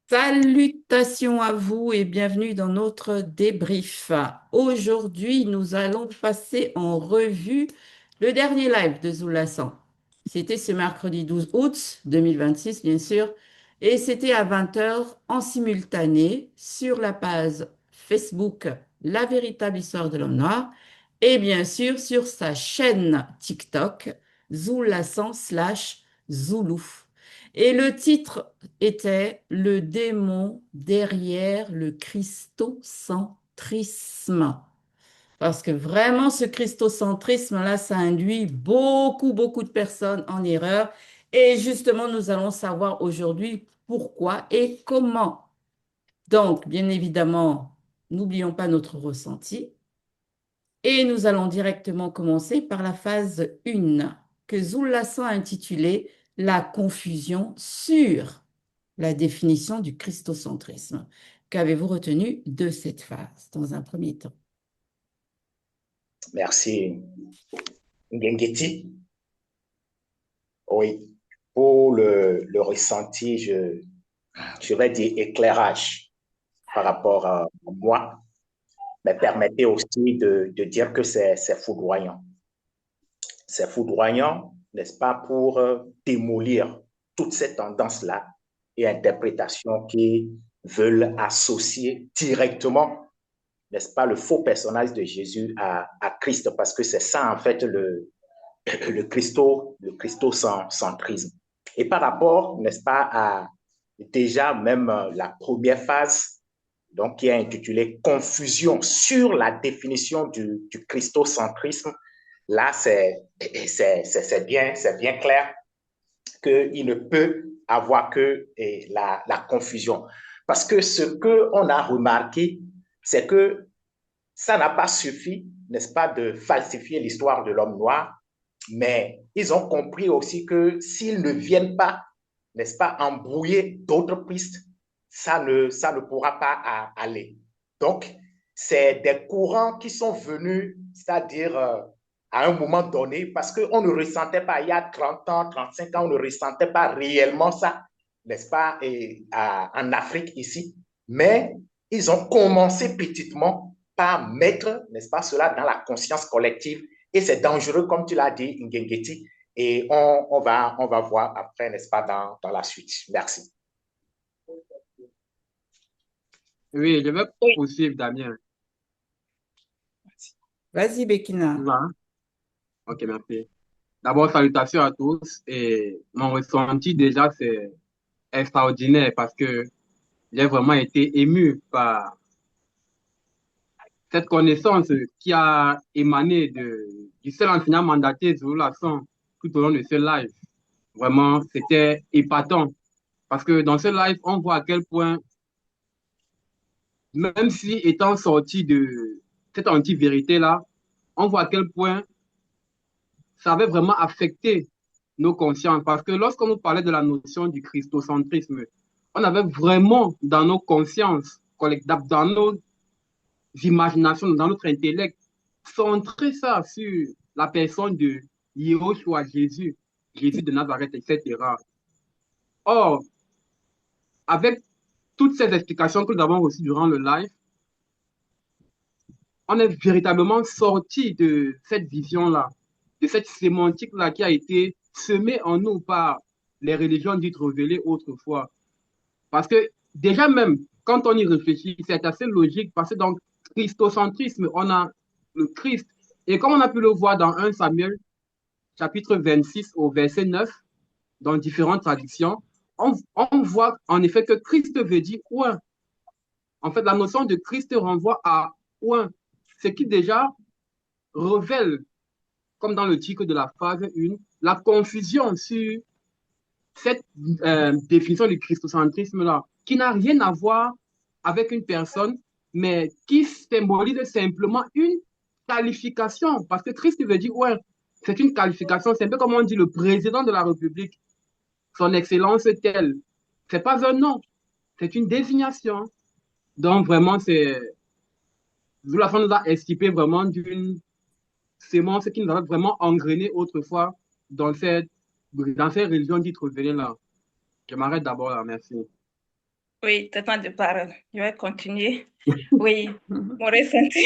Salutations à vous et bienvenue dans notre débrief. Aujourd'hui, nous allons passer en revue le dernier live de Zoulassant. C'était ce mercredi 12 août 2026, bien sûr, et c'était à 20 heures en simultané sur la page Facebook La véritable histoire de l'homme noir et bien sûr sur sa chaîne TikTok Zoulassant slash Zoulou. Et le titre était Le démon derrière le christocentrisme. Parce que vraiment, ce christocentrisme-là, ça induit beaucoup, beaucoup de personnes en erreur. Et justement, nous allons savoir aujourd'hui pourquoi et comment. Donc, bien évidemment, n'oublions pas notre ressenti. Et nous allons directement commencer par la phase 1 que Zoulassan a intitulée La confusion sur la définition du christocentrisme. Qu'avez-vous retenu de cette phase dans un premier temps? Merci, Ngengeti. Oui, pour le ressenti, je vais dire éclairage par rapport à moi, mais permettez aussi de dire que c'est foudroyant. C'est foudroyant, n'est-ce pas, pour démolir toutes ces tendances-là et interprétations qui veulent associer directement, n'est-ce pas, le faux personnage de Jésus à Christ, parce que c'est ça, en fait, le christocentrisme. Et par rapport, n'est-ce pas, à déjà même la première phase, donc qui est intitulée Confusion sur la définition du christocentrisme, là, c'est bien clair qu'il ne peut avoir que la confusion. Parce que ce qu'on a remarqué, c'est que ça n'a pas suffi, n'est-ce pas, de falsifier l'histoire de l'homme noir, mais ils ont compris aussi que s'ils ne viennent pas, n'est-ce pas, embrouiller d'autres pistes, ça ne pourra pas aller. Donc, c'est des courants qui sont venus, c'est-à-dire à un moment donné, parce qu'on ne ressentait pas, il y a 30 ans, 35 ans, on ne ressentait pas réellement ça, n'est-ce pas, en Afrique ici. Mais ils ont commencé petitement par mettre, n'est-ce pas, cela dans la conscience collective et c'est dangereux, comme tu l'as dit, Ngengeti. Et on va voir après, n'est-ce pas, dans la suite. Merci. Oui, je vais Oui. poursuivre, Damien. Vas-y, Tu Bekina. vas, hein? Ok, merci. D'abord, salutations à tous. Et mon ressenti, déjà, c'est extraordinaire parce que j'ai vraiment été ému par cette connaissance qui a émané du seul enseignant mandaté Zulu Lasson tout au long de ce live. Vraiment, c'était épatant. Parce que dans ce live, on voit à quel point, même si étant sorti de cette anti-vérité-là, on voit à quel point ça avait vraiment affecté nos consciences. Parce que lorsqu'on nous parlait de la notion du christocentrisme, on avait vraiment dans nos consciences, dans nos imaginations, dans notre intellect, centré ça sur la personne de Yeshua, Jésus, Jésus de Nazareth, etc. Or, avec toutes ces explications que nous avons reçues durant le live, on est véritablement sorti de cette vision-là, de cette sémantique-là qui a été semée en nous par les religions dites révélées autrefois. Parce que déjà même, quand on y réfléchit, c'est assez logique parce que dans le christocentrisme, on a le Christ. Et comme on a pu le voir dans 1 Samuel, chapitre 26 au verset 9, dans différentes traductions, on voit en effet que Christ veut dire ouin. En fait, la notion de Christ renvoie à ouin, ce qui déjà révèle, comme dans le titre de la phase 1, la confusion sur cette définition du christocentrisme-là, qui n'a rien à voir avec une personne, mais qui symbolise simplement une qualification. Parce que Christ veut dire, ouais, c'est une qualification, c'est un peu comme on dit le président de la République, son excellence telle. C'est pas un nom, c'est une désignation. Donc vraiment, c'est, la fin nous a esquipé vraiment d'une sémence qui nous avait vraiment engrainé autrefois dans cette religion dite révélée là. Je m'arrête d'abord là, merci. Oui, t'as temps de parole. Je vais continuer. Oui, mon ressenti,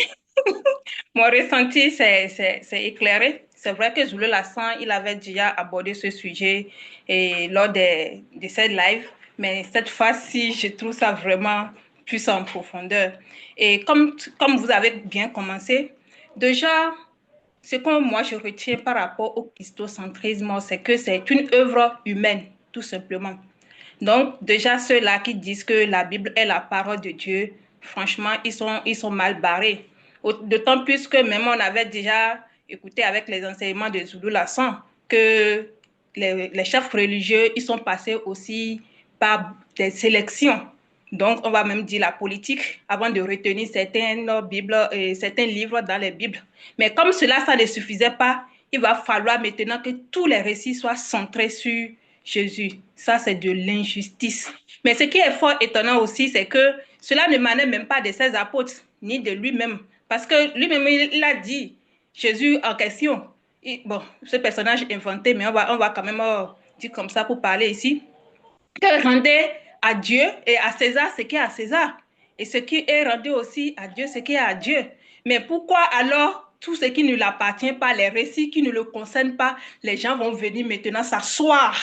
mon ressenti, c'est éclairé. C'est vrai que Zulu Lassan, il avait déjà abordé ce sujet lors de cette live, mais cette fois-ci, je trouve ça vraiment plus en profondeur. Et comme vous avez bien commencé, déjà, ce que moi je retiens par rapport au christocentrisme, c'est que c'est une œuvre humaine, tout simplement. Donc, déjà, ceux-là qui disent que la Bible est la parole de Dieu, franchement, ils sont mal barrés. D'autant plus que même on avait déjà écouté avec les enseignements de Zulu Lasson que les chefs religieux, ils sont passés aussi par des sélections. Donc, on va même dire la politique avant de retenir certaines Bibles et certains livres dans les Bibles. Mais comme cela, ça ne suffisait pas, il va falloir maintenant que tous les récits soient centrés sur Jésus. Ça, c'est de l'injustice. Mais ce qui est fort étonnant aussi, c'est que cela ne manait même pas de ses apôtres, ni de lui-même. Parce que lui-même, il a dit, Jésus en question, bon, ce personnage inventé, mais on va quand même dire comme ça pour parler ici, que rendez à Dieu et à César ce qui est à César. Et ce qui est rendu aussi à Dieu ce qui est à Dieu. Mais pourquoi alors tout ce qui ne l'appartient pas, les récits qui ne le concernent pas, les gens vont venir maintenant s'asseoir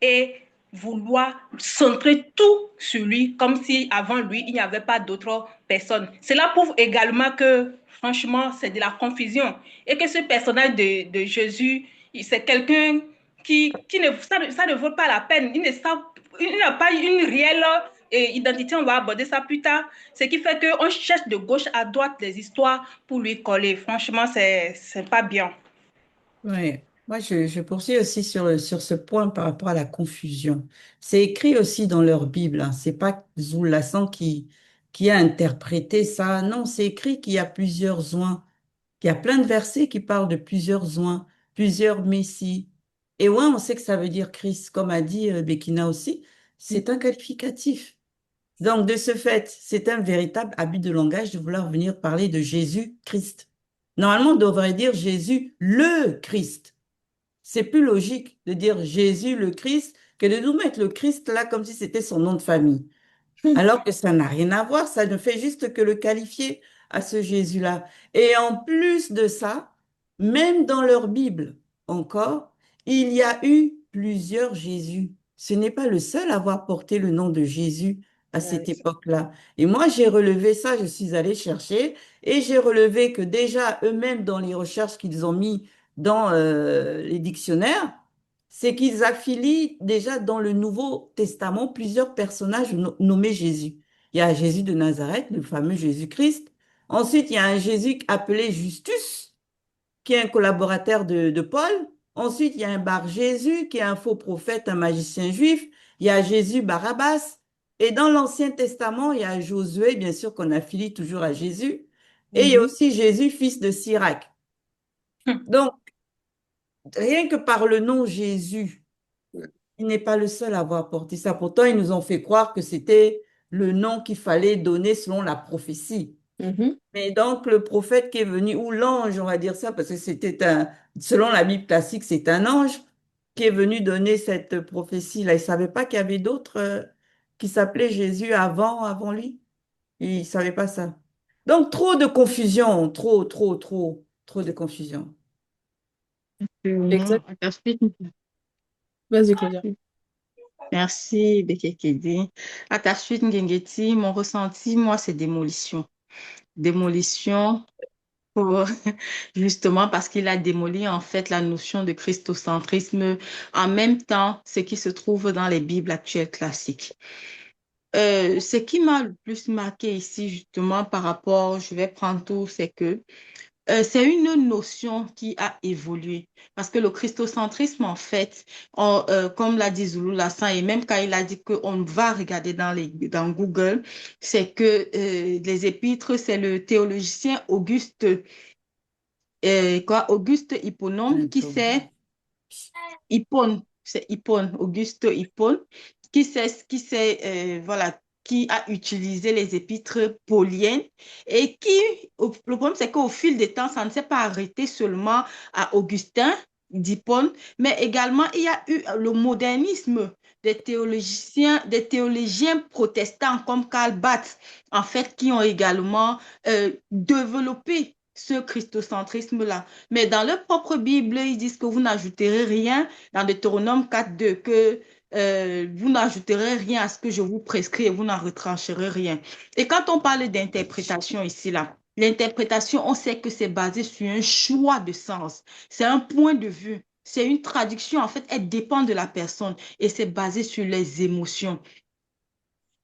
et vouloir centrer tout sur lui, comme si avant lui, il n'y avait pas d'autres personnes. Cela prouve également que, franchement, c'est de la confusion. Et que ce personnage de Jésus, c'est quelqu'un qui ne, ça ne vaut pas la peine. Il n'a pas une réelle identité, on va aborder ça plus tard. Ce qui fait qu'on cherche de gauche à droite des histoires pour lui coller. Franchement, c'est pas bien. Oui, moi je poursuis aussi sur ce point par rapport à la confusion. C'est écrit aussi dans leur Bible, hein. C'est pas Zoulassan qui a interprété ça. Non, c'est écrit qu'il y a plusieurs oins, qu'il y a plein de versets qui parlent de plusieurs oins, plusieurs messies. Et ouais, on sait que ça veut dire Christ, comme a dit Bekina aussi, c'est un qualificatif. Donc, de ce fait, c'est un véritable abus de langage de vouloir venir parler de Jésus-Christ. Normalement, on devrait dire Jésus le Christ. C'est plus logique de dire Jésus le Christ que de nous mettre le Christ là comme si c'était son nom de famille. Alors que ça n'a rien à voir, ça ne fait juste que le qualifier à ce Jésus-là. Et en plus de ça, même dans leur Bible, encore, il y a eu plusieurs Jésus. Ce n'est pas le seul à avoir porté le nom de Jésus à cette époque-là. Et moi, j'ai relevé ça, je suis allée chercher et j'ai relevé que déjà eux-mêmes, dans les recherches qu'ils ont mis dans les dictionnaires, c'est qu'ils affilient déjà dans le Nouveau Testament plusieurs personnages nommés Jésus. Il y a Jésus de Nazareth, le fameux Jésus-Christ. Ensuite, il y a un Jésus appelé Justus, qui est un collaborateur de Paul. Ensuite, il y a un Bar Jésus, qui est un faux prophète, un magicien juif. Il y a Jésus Barabbas. Et dans l'Ancien Testament, il y a Josué, bien sûr, qu'on affilie toujours à Jésus. Et il y a aussi Jésus, fils de Sirac. Donc, rien que par le nom Jésus, il n'est pas le seul à avoir porté ça. Pourtant, ils nous ont fait croire que c'était le nom qu'il fallait donner selon la prophétie. Mais donc, le prophète qui est venu, ou l'ange, on va dire ça, parce que selon la Bible classique, c'est un ange qui est venu donner cette prophétie-là. Il ne savait pas qu'il y avait d'autres qui s'appelaient Jésus avant lui. Il ne savait pas ça. Donc, trop de confusion, trop de confusion. Exact. À ta suite, Vas-y, Claudia. merci, Bekekedi. À ta suite, Ngengeti, mon ressenti, moi, c'est démolition. Démolition, pour- justement parce qu'il a démoli en fait la notion de christocentrisme, en même temps ce qui se trouve dans les Bibles actuelles classiques. Ce qui m'a le plus marqué ici, justement, par rapport, je vais prendre tout, c'est que c'est une notion qui a évolué parce que le christocentrisme, en fait, comme l'a dit Zulu Lassan, et même quand il a dit qu'on va regarder dans Google, c'est que les épîtres, c'est le théologien Auguste Hipponome qui s'est Hippone, c'est Hippone, Auguste Hippone, voilà, qui a utilisé les épîtres pauliennes le problème, c'est qu'au fil des temps, ça ne s'est pas arrêté seulement à Augustin, d'Hippone, mais également il y a eu le modernisme des théologiens protestants comme Karl Barth, en fait, qui ont également développé ce christocentrisme-là. Mais dans leur propre Bible, ils disent que vous n'ajouterez rien, dans Deutéronome 4.2, que vous n'ajouterez rien à ce que je vous prescris et vous n'en retrancherez rien. Et quand on parle d'interprétation ici, là, l'interprétation, on sait que c'est basé sur un choix de sens. C'est un point de vue. C'est une traduction, en fait, elle dépend de la personne et c'est basé sur les émotions.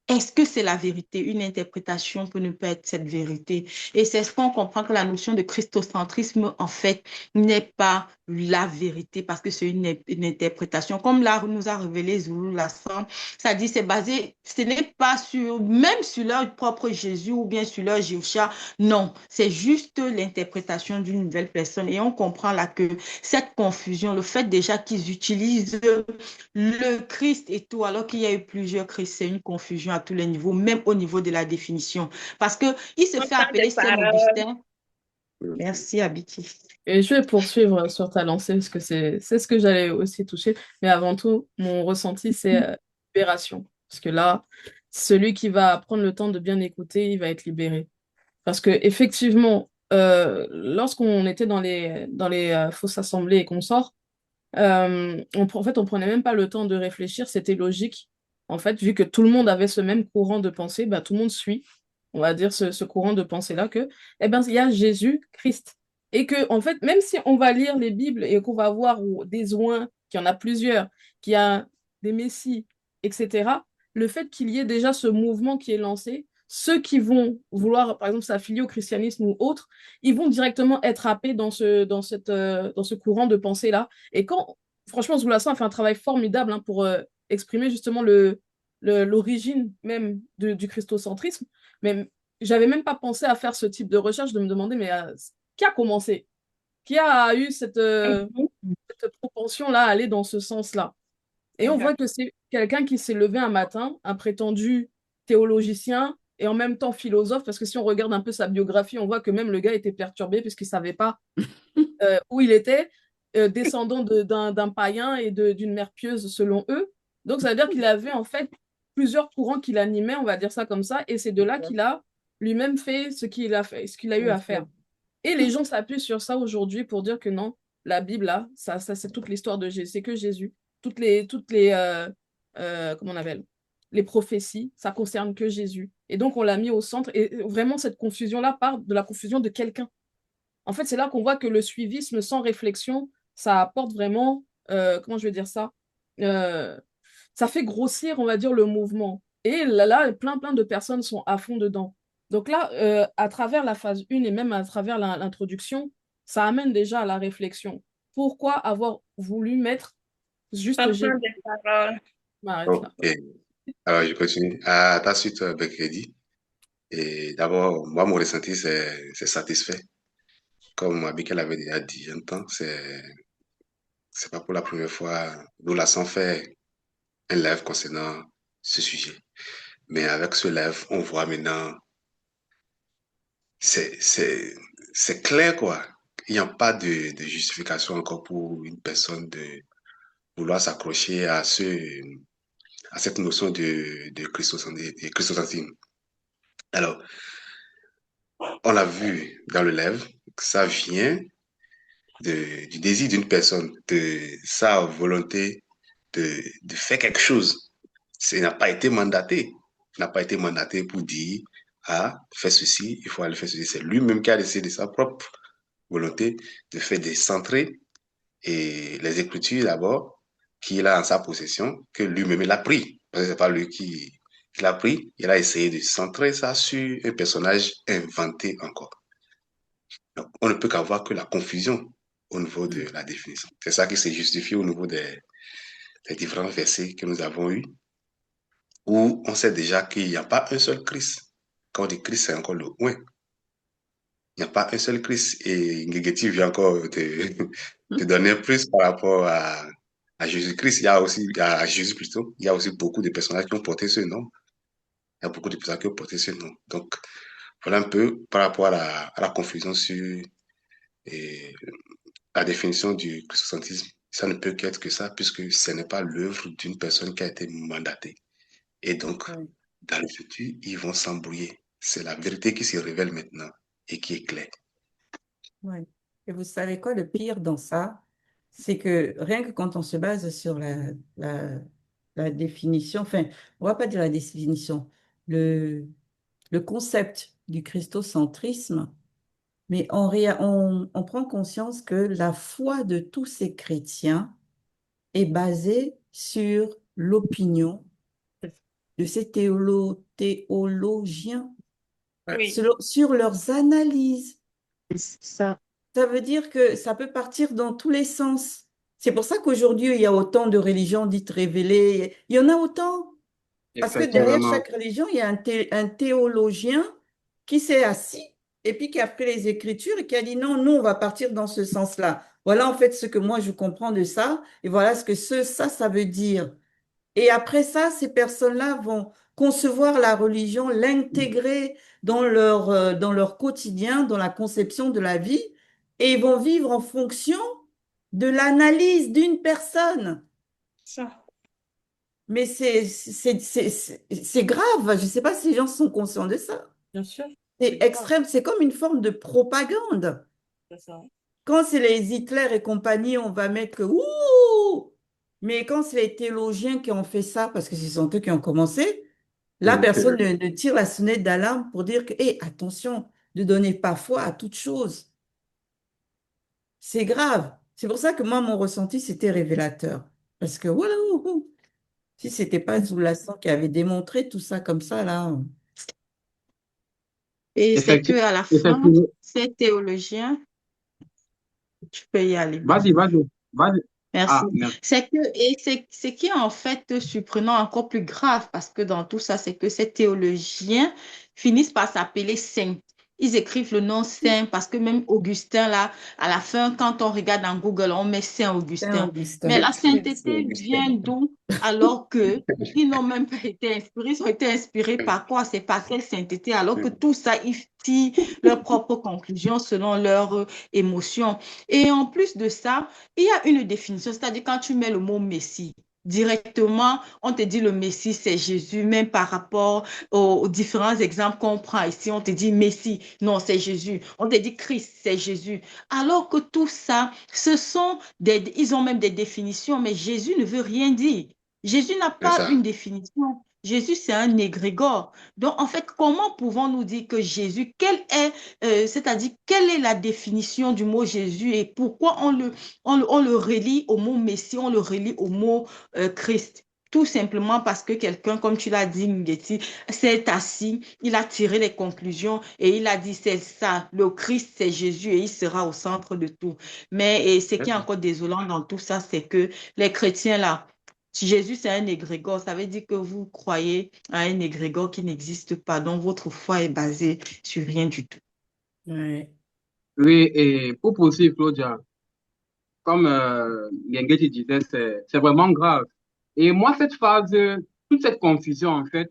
Est-ce que c'est la vérité? Une interprétation peut ne pas être cette vérité. Et c'est ce qu'on comprend que la notion de christocentrisme, en fait, n'est pas la vérité parce que c'est une interprétation. Comme là nous a révélé Zulu Lassan, ça dit c'est basé, ce n'est pas sur, même sur leur propre Jésus ou bien sur leur Jéhosha. Non, c'est juste l'interprétation d'une nouvelle personne. Et on comprend là que cette confusion, le fait déjà qu'ils utilisent le Christ et tout, alors qu'il y a eu plusieurs Christ, c'est une confusion à tous les niveaux, même au niveau de la définition. Parce que il se fait Autant de appeler paroles. Saint-Augustin. Merci, Abiti. Et je vais poursuivre sur ta lancée parce que c'est ce que j'allais aussi toucher. Mais avant tout, mon ressenti, c'est libération. Parce que là, celui qui va prendre le temps de bien écouter, il va être libéré. Parce que effectivement, lorsqu'on était dans les fausses assemblées et qu'on sort, en fait, on prenait même pas le temps de réfléchir, c'était logique. En fait, vu que tout le monde avait ce même courant de pensée, bah, tout le monde suit, on va dire, ce courant de pensée-là, que, eh ben, il y a Jésus-Christ. Et que, en fait, même si on va lire les Bibles et qu'on va voir des oins, qu'il y en a plusieurs, qu'il y a des messies, etc., le fait qu'il y ait déjà ce mouvement qui est lancé, ceux qui vont vouloir, par exemple, s'affilier au christianisme ou autre, ils vont directement être happés dans ce courant de pensée-là. Et quand, franchement, Zoulassan a fait un travail formidable hein, pour exprimer justement l'origine même du christocentrisme, mais j'avais même pas pensé à faire ce type de recherche, de me demander, mais qui a commencé? Qui a eu cette propension-là à aller dans ce sens-là? Et on voit Exact. que c'est quelqu'un qui s'est levé un matin, un prétendu théologicien et en même temps philosophe, parce que si on regarde un peu sa biographie, on voit que même le gars était perturbé puisqu'il ne savait pas où il était, descendant d'un païen et d'une mère pieuse selon eux. Donc ça veut dire qu'il avait en fait plusieurs courants qu'il animait, on va dire ça comme ça, et c'est de là qu'il a lui-même fait ce qu'il a fait, ce qu'il a eu à faire. Et les gens s'appuient sur ça aujourd'hui pour dire que non, la Bible, là, ça c'est toute l'histoire de Jésus, c'est que Jésus. Comment on appelle? Les prophéties, ça concerne que Jésus. Et donc, on l'a mis au centre. Et vraiment, cette confusion-là part de la confusion de quelqu'un. En fait, c'est là qu'on voit que le suivisme sans réflexion, ça apporte vraiment, comment je vais dire ça? Euh, Ça fait grossir, on va dire, le mouvement. Et là, plein de personnes sont à fond dedans. Donc là, à travers la phase 1 et même à travers l'introduction, ça amène déjà à la réflexion. Pourquoi avoir voulu mettre juste Autant Jésus? de paroles. Je m'arrête là. Ok, alors je continue. À ta suite, Beckredi. Et d'abord, moi, mon ressenti, c'est satisfait. Comme Abikel avait déjà dit un temps, c'est pas pour la première fois. Nous l'avons fait un live concernant ce sujet. Mais avec ce live, on voit maintenant, c'est, c'est, c'est clair, quoi. Il n'y a pas de justification encore pour une personne de vouloir s'accrocher à cette notion de christocentrisme. Alors, on l'a vu dans le live, que ça vient du désir d'une personne, de sa volonté de faire quelque chose. Ça n'a pas été mandaté. N'a pas été mandaté pour dire, ah, fais ceci, il faut aller faire ceci. C'est lui-même qui a décidé de sa propre volonté de faire décentrer et les Écritures d'abord, qu'il a en sa possession, que lui-même il a pris. Parce que c'est pas lui qui l'a pris, il a essayé de centrer ça sur un personnage inventé encore. Donc, on ne peut qu'avoir que la confusion au niveau de la définition. C'est ça qui s'est justifié au niveau des différents versets que nous avons eus, où on sait déjà qu'il n'y a pas un seul Christ. Quand on dit Christ, c'est encore le « ouais ». Il n'y a pas un seul Christ. Et Ngegeti vient encore te donner plus par rapport à Jésus-Christ. À Jésus plutôt, il y a aussi beaucoup de personnages qui ont porté ce nom. Il y a beaucoup de personnages qui ont porté ce nom. Donc, voilà un peu par rapport à la confusion sur la définition du christocentisme, ça ne peut qu'être que ça, puisque ce n'est pas l'œuvre d'une personne qui a été mandatée. Et donc, Ouais, dans le futur, ils vont s'embrouiller. C'est la vérité qui se révèle maintenant et qui est claire. ouais. Et vous savez quoi, le pire dans ça, c'est que rien que quand on se base sur la définition, enfin, on va pas dire la définition, le, le concept du christocentrisme, mais on prend conscience que la foi de tous ces chrétiens est basée sur l'opinion de ces théologiens, Oui, sur leurs analyses. C'est ça. Ça veut dire que ça peut partir dans tous les sens. C'est pour ça qu'aujourd'hui, il y a autant de religions dites révélées. Il y en a autant. Parce que derrière Effectivement. chaque religion, il y a un théologien qui s'est assis et puis qui a pris les Écritures et qui a dit non, nous, on va partir dans ce sens-là. Voilà en fait ce que moi je comprends de ça et voilà ce que ça veut dire. Et après ça, ces personnes-là vont concevoir la religion, l'intégrer dans leur quotidien, dans la conception de la vie, et ils vont vivre en fonction de l'analyse d'une personne. ça. Mais c'est grave. Je ne sais pas si les gens sont conscients de ça. Bien sûr, C'est c'est grave, extrême. C'est comme une forme de propagande. c'est ça. Quand c'est les Hitler et compagnie, on va mettre que ouh! Mais quand c'est les théologiens qui ont fait ça, parce que ce sont eux qui ont commencé, là, personne ne tire la sonnette d'alarme pour dire que, hé, attention, ne donnez pas foi à toute chose. C'est grave. C'est pour ça que moi, mon ressenti, c'était révélateur. Parce que, voilà, si c'était pas Zoulassant qui avait démontré tout ça comme ça, là. Et c'est que Effectivement. à la fin, Effectivement. ces théologiens, tu peux y aller. Vas-y, vas-y, vas-y. Merci. Ah, merci. C'est que, et c'est ce qui est en fait surprenant, encore plus grave, parce que dans tout ça, c'est que ces théologiens finissent par s'appeler saints. Ils écrivent le nom saint parce que même Augustin, là, à la fin, quand on regarde dans Google, on met Saint Augustin. Mais Saint-Augustin. la C'est sainteté vient Augustin. d'où? Alors que ils n'ont même pas été inspirés. Ils ont été inspirés par quoi? C'est par quelle sainteté? Alors que tout ça, ils tirent leurs propres conclusions selon leurs émotions. Et en plus de ça, il y a une définition, c'est-à-dire quand tu mets le mot Messie, directement, on te dit le Messie, c'est Jésus, même par rapport aux différents exemples qu'on prend ici, on te dit Messie, non, c'est Jésus. On te dit Christ, c'est Jésus. Alors que tout ça, ils ont même des définitions, mais Jésus ne veut rien dire. Jésus n'a C'est pas ça. une définition. Jésus, c'est un égrégore. Donc, en fait, comment pouvons-nous dire que Jésus, c'est-à-dire, quelle est la définition du mot Jésus et pourquoi on le relie au mot Messie, on le relie au mot Christ? Tout simplement parce que quelqu'un, comme tu l'as dit, Ngeti, s'est assis, il a tiré les conclusions et il a dit, c'est ça, le Christ, c'est Jésus et il sera au centre de tout. Mais et ce qui est encore désolant dans tout ça, c'est que les chrétiens, là, si Jésus, c'est un égrégore, ça veut dire que vous croyez à un égrégore qui n'existe pas, donc votre foi est basée sur rien du tout. Ouais. Oui, et pour poursuivre, Claudia, comme Gengechi disait, c'est vraiment grave. Et moi, cette phase, toute cette confusion, en fait,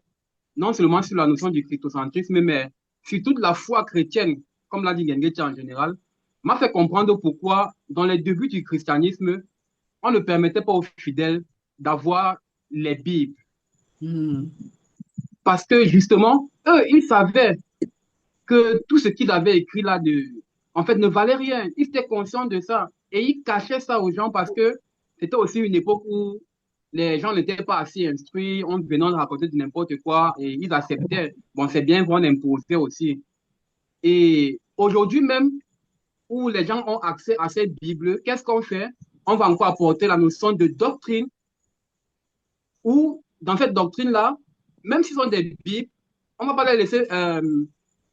non seulement sur la notion du christocentrisme, mais sur toute la foi chrétienne, comme l'a dit Gengechi en général, m'a fait comprendre pourquoi, dans les débuts du christianisme, on ne permettait pas aux fidèles d'avoir les Bibles. Hmm. Parce que justement, eux, ils savaient que tout ce qu'ils avaient écrit là, en fait, ne valait rien. Ils étaient conscients de ça. Et ils cachaient ça aux gens parce que c'était aussi une époque où les gens n'étaient pas assez instruits, on venait de raconter de n'importe quoi et ils acceptaient. Bon, c'est bien qu'on imposait aussi. Et aujourd'hui même, où les gens ont accès à cette Bible, qu'est-ce qu'on fait? On va encore apporter la notion de doctrine où, dans cette doctrine-là, même s'ils ont des Bibles, on ne va pas les laisser,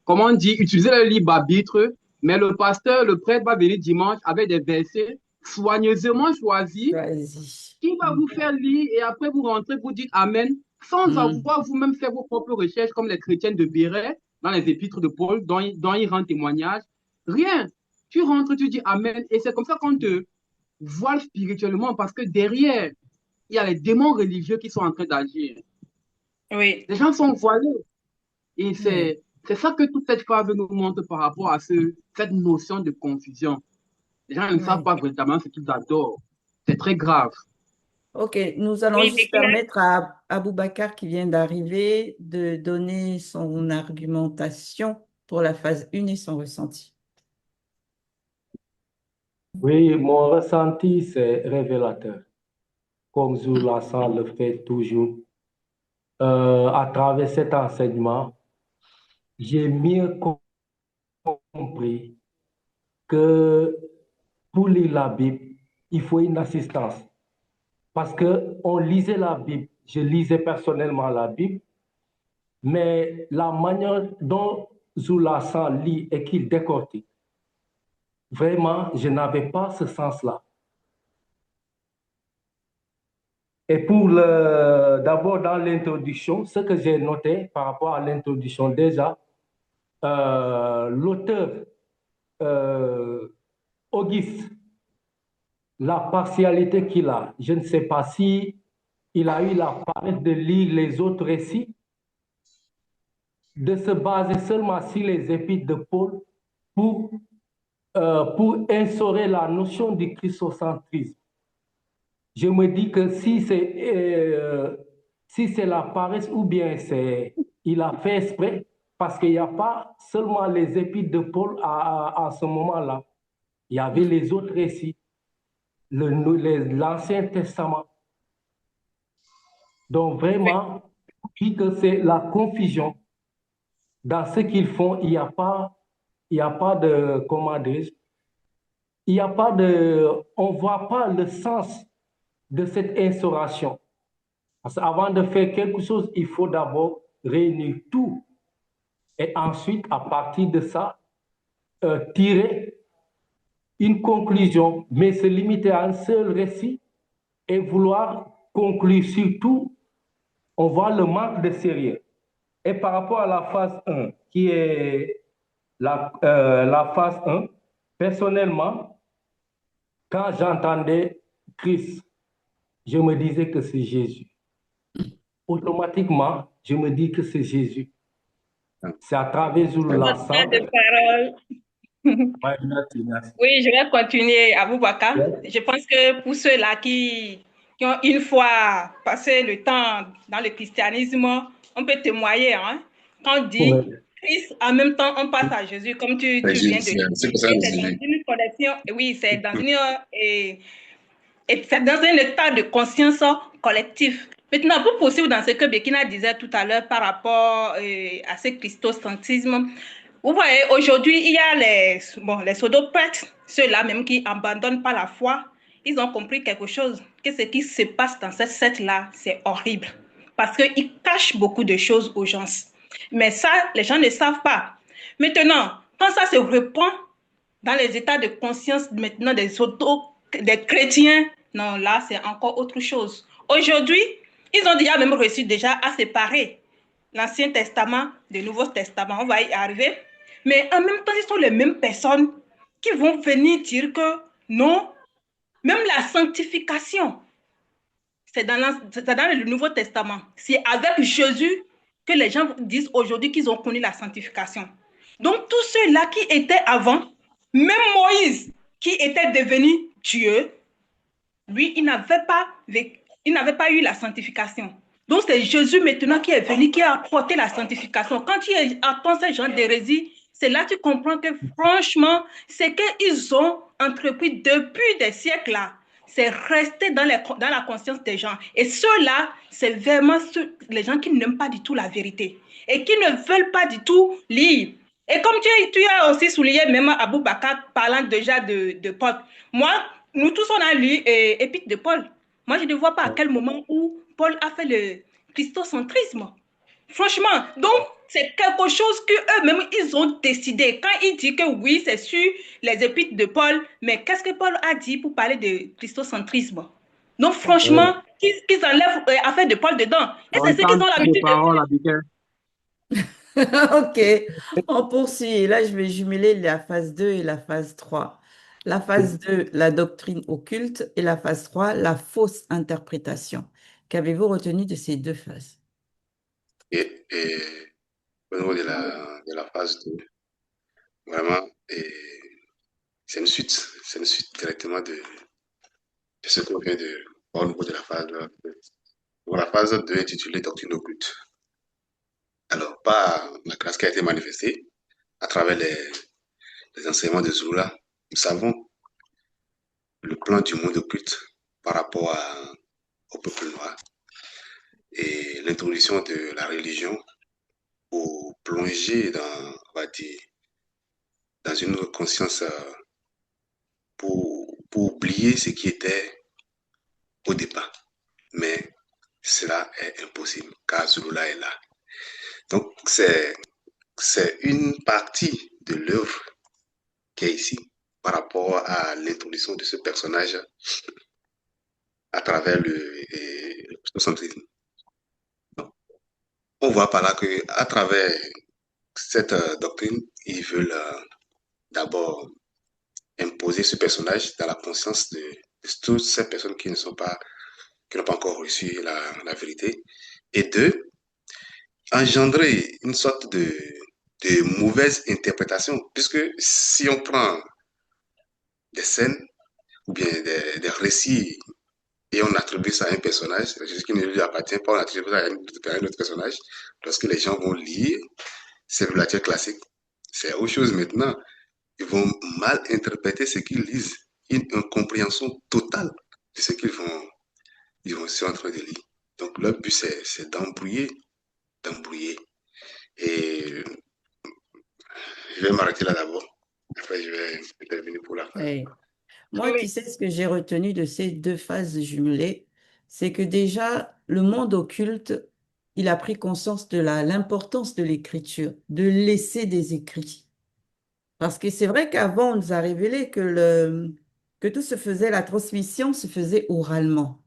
comment on dit, utiliser le libre arbitre, mais le pasteur, le prêtre va venir dimanche avec des versets soigneusement choisis Vas-y. qui va vous faire lire et après vous rentrez, vous dites Amen, sans Hmm. avoir vous-même fait vos propres recherches comme les chrétiens de Béret dans les épîtres de Paul, dont il rend témoignage. Rien. Tu rentres, tu dis Amen et c'est comme ça qu'on te voile spirituellement parce que derrière, il y a les démons religieux qui sont en train d'agir. Oui, Les gens sont voilés. Et Ouais. c'est ça que toute cette phase nous montre par rapport à cette notion de confusion. Les gens ne savent Oui. pas véritablement ce qu'ils adorent. C'est très grave. Ok, nous allons Oui, juste Bekina. permettre à Aboubacar qui vient d'arriver de donner son argumentation pour la phase 1 et son ressenti. Oui, mon ressenti, c'est révélateur, comme Zoulasan le fait toujours. À travers cet enseignement, j'ai mieux compris que pour lire la Bible, il faut une assistance. Parce que on lisait la Bible, je lisais personnellement la Bible, mais la manière dont Zoulasan lit et qu'il décortique, vraiment, je n'avais pas ce sens-là. Et d'abord dans l'introduction, ce que j'ai noté par rapport à l'introduction déjà, l'auteur euh, Auguste, la partialité qu'il a, je ne sais pas si il a eu la paresse de lire les autres récits, de se baser seulement sur les épîtres de Paul pour, pour instaurer la notion du christocentrisme. Je me dis que si c'est la paresse ou bien il a fait exprès, parce qu'il n'y a pas seulement les épîtres de Paul à ce moment-là. Il y avait les autres récits, l'Ancien Testament. Donc vraiment, je dis que c'est la confusion. Dans ce qu'ils font, il y a pas de, comment dire, il y a pas de, on ne voit pas le sens de cette instauration. Parce qu'avant de faire quelque chose, il faut d'abord réunir tout et ensuite, à partir de ça, tirer une conclusion, mais se limiter à un seul récit et vouloir conclure sur tout, on voit le manque de sérieux. Et par rapport à la phase 1, qui est la phase 1, personnellement, quand j'entendais Christ, je me disais que c'est Jésus. Automatiquement, je me dis que c'est Jésus. C'est à travers Votre temps l'ensemble. de parole. Ouais, merci, merci. Oui, je vais continuer à Boubacar. Ouais. Je pense que pour ceux-là qui ont une fois passé le temps dans le christianisme, on peut témoigner. Hein? Quand on dit Ouais. Christ, en même temps, on passe à Jésus, comme tu viens de le C'est dire. pour ça Et que c'est dans Jésus. une connexion, oui, c'est dans une, et c'est dans un état de conscience collective. Maintenant, pour poursuivre dans ce que Bekina disait tout à l'heure par rapport à ce christocentrisme, vous voyez, aujourd'hui, il y a les pseudo-prêtres, ceux-là même qui abandonnent pas la foi. Ils ont compris quelque chose, que ce qui se passe dans cette secte-là, c'est horrible. Parce qu'ils cachent beaucoup de choses aux gens. Mais ça, les gens ne savent pas. Maintenant, quand ça se répand dans les états de conscience maintenant des chrétiens, non, là, c'est encore autre chose. Aujourd'hui, ils ont déjà même réussi déjà à séparer l'Ancien Testament du Nouveau Testament. On va y arriver. Mais en même temps, ce sont les mêmes personnes qui vont venir dire que non, même la sanctification, c'est dans le Nouveau Testament. C'est avec Jésus que les gens disent aujourd'hui qu'ils ont connu la sanctification. Donc, tous ceux-là qui étaient avant, même Moïse, qui était devenu Dieu, lui, il n'avait pas eu la sanctification. Donc, c'est Jésus maintenant qui est venu, qui a apporté la sanctification. Quand tu apprends ce genre d'hérésie, c'est là que tu comprends que franchement, ce qu'ils ont entrepris depuis des siècles là, c'est resté dans la conscience des gens. Et ceux-là, c'est vraiment les gens qui n'aiment pas du tout la vérité et qui ne veulent pas du tout lire. Et comme tu as aussi souligné, même Abou Bakar, parlant déjà de Paul, moi, nous tous, on a lu Épître de Paul. Moi, je ne vois pas à quel moment où Paul a fait le christocentrisme. Franchement, donc, c'est quelque chose qu'eux-mêmes, ils ont décidé. Quand il dit que oui, c'est sur les épîtres de Paul, mais qu'est-ce que Paul a dit pour parler de christocentrisme? Donc, franchement, qu'ils enlèvent l'affaire de Paul dedans. Et On c'est ce qu'ils tente ont les l'habitude de paroles faire. à Biquet. Ok, on poursuit. Là, je vais jumeler la phase 2 et la phase 3. La phase 2, la doctrine occulte, et la phase 3, la fausse interprétation. Qu'avez-vous retenu de ces deux phases? Et au niveau de la phase 2, vraiment, c'est une suite directement de ce qu'on vient de voir au niveau de la phase 2. Bon, la phase 2 est intitulée Doctrine occulte. Alors, par la grâce qui a été manifestée à travers les enseignements de Zula, nous savons le plan du monde occulte par rapport au peuple noir et l'introduction de la religion pour plonger dans, on va dire, dans une conscience pour oublier ce qui était au départ. Mais cela est impossible car Zulula est là. Donc, c'est une partie de l'œuvre qui est ici par rapport à l'introduction de ce personnage à travers le christocentrisme. On voit par là qu'à travers cette doctrine, ils veulent d'abord imposer ce personnage dans la conscience de toutes ces personnes qui n'ont pas encore reçu la vérité. Et deux, engendrer une sorte de mauvaise interprétation, puisque si on prend des scènes ou bien des récits et on attribue ça à un personnage, ce qui ne lui appartient pas, on attribue ça à un autre personnage, lorsque les gens vont lire ces bibliothèques classiques, c'est autre chose maintenant. Ils vont mal interpréter ce qu'ils lisent, une incompréhension totale de ce qu'ils vont être en train de lire. Donc leur but, c'est d'embrouiller. Et je vais m'arrêter là d'abord. Après, je vais intervenir pour la fin. Oui. Moi, tu sais ce que j'ai retenu de ces deux phases jumelées, c'est que déjà, le monde occulte, il a pris conscience de l'importance de l'écriture, de laisser des écrits. Parce que c'est vrai qu'avant, on nous a révélé que tout se faisait, la transmission se faisait oralement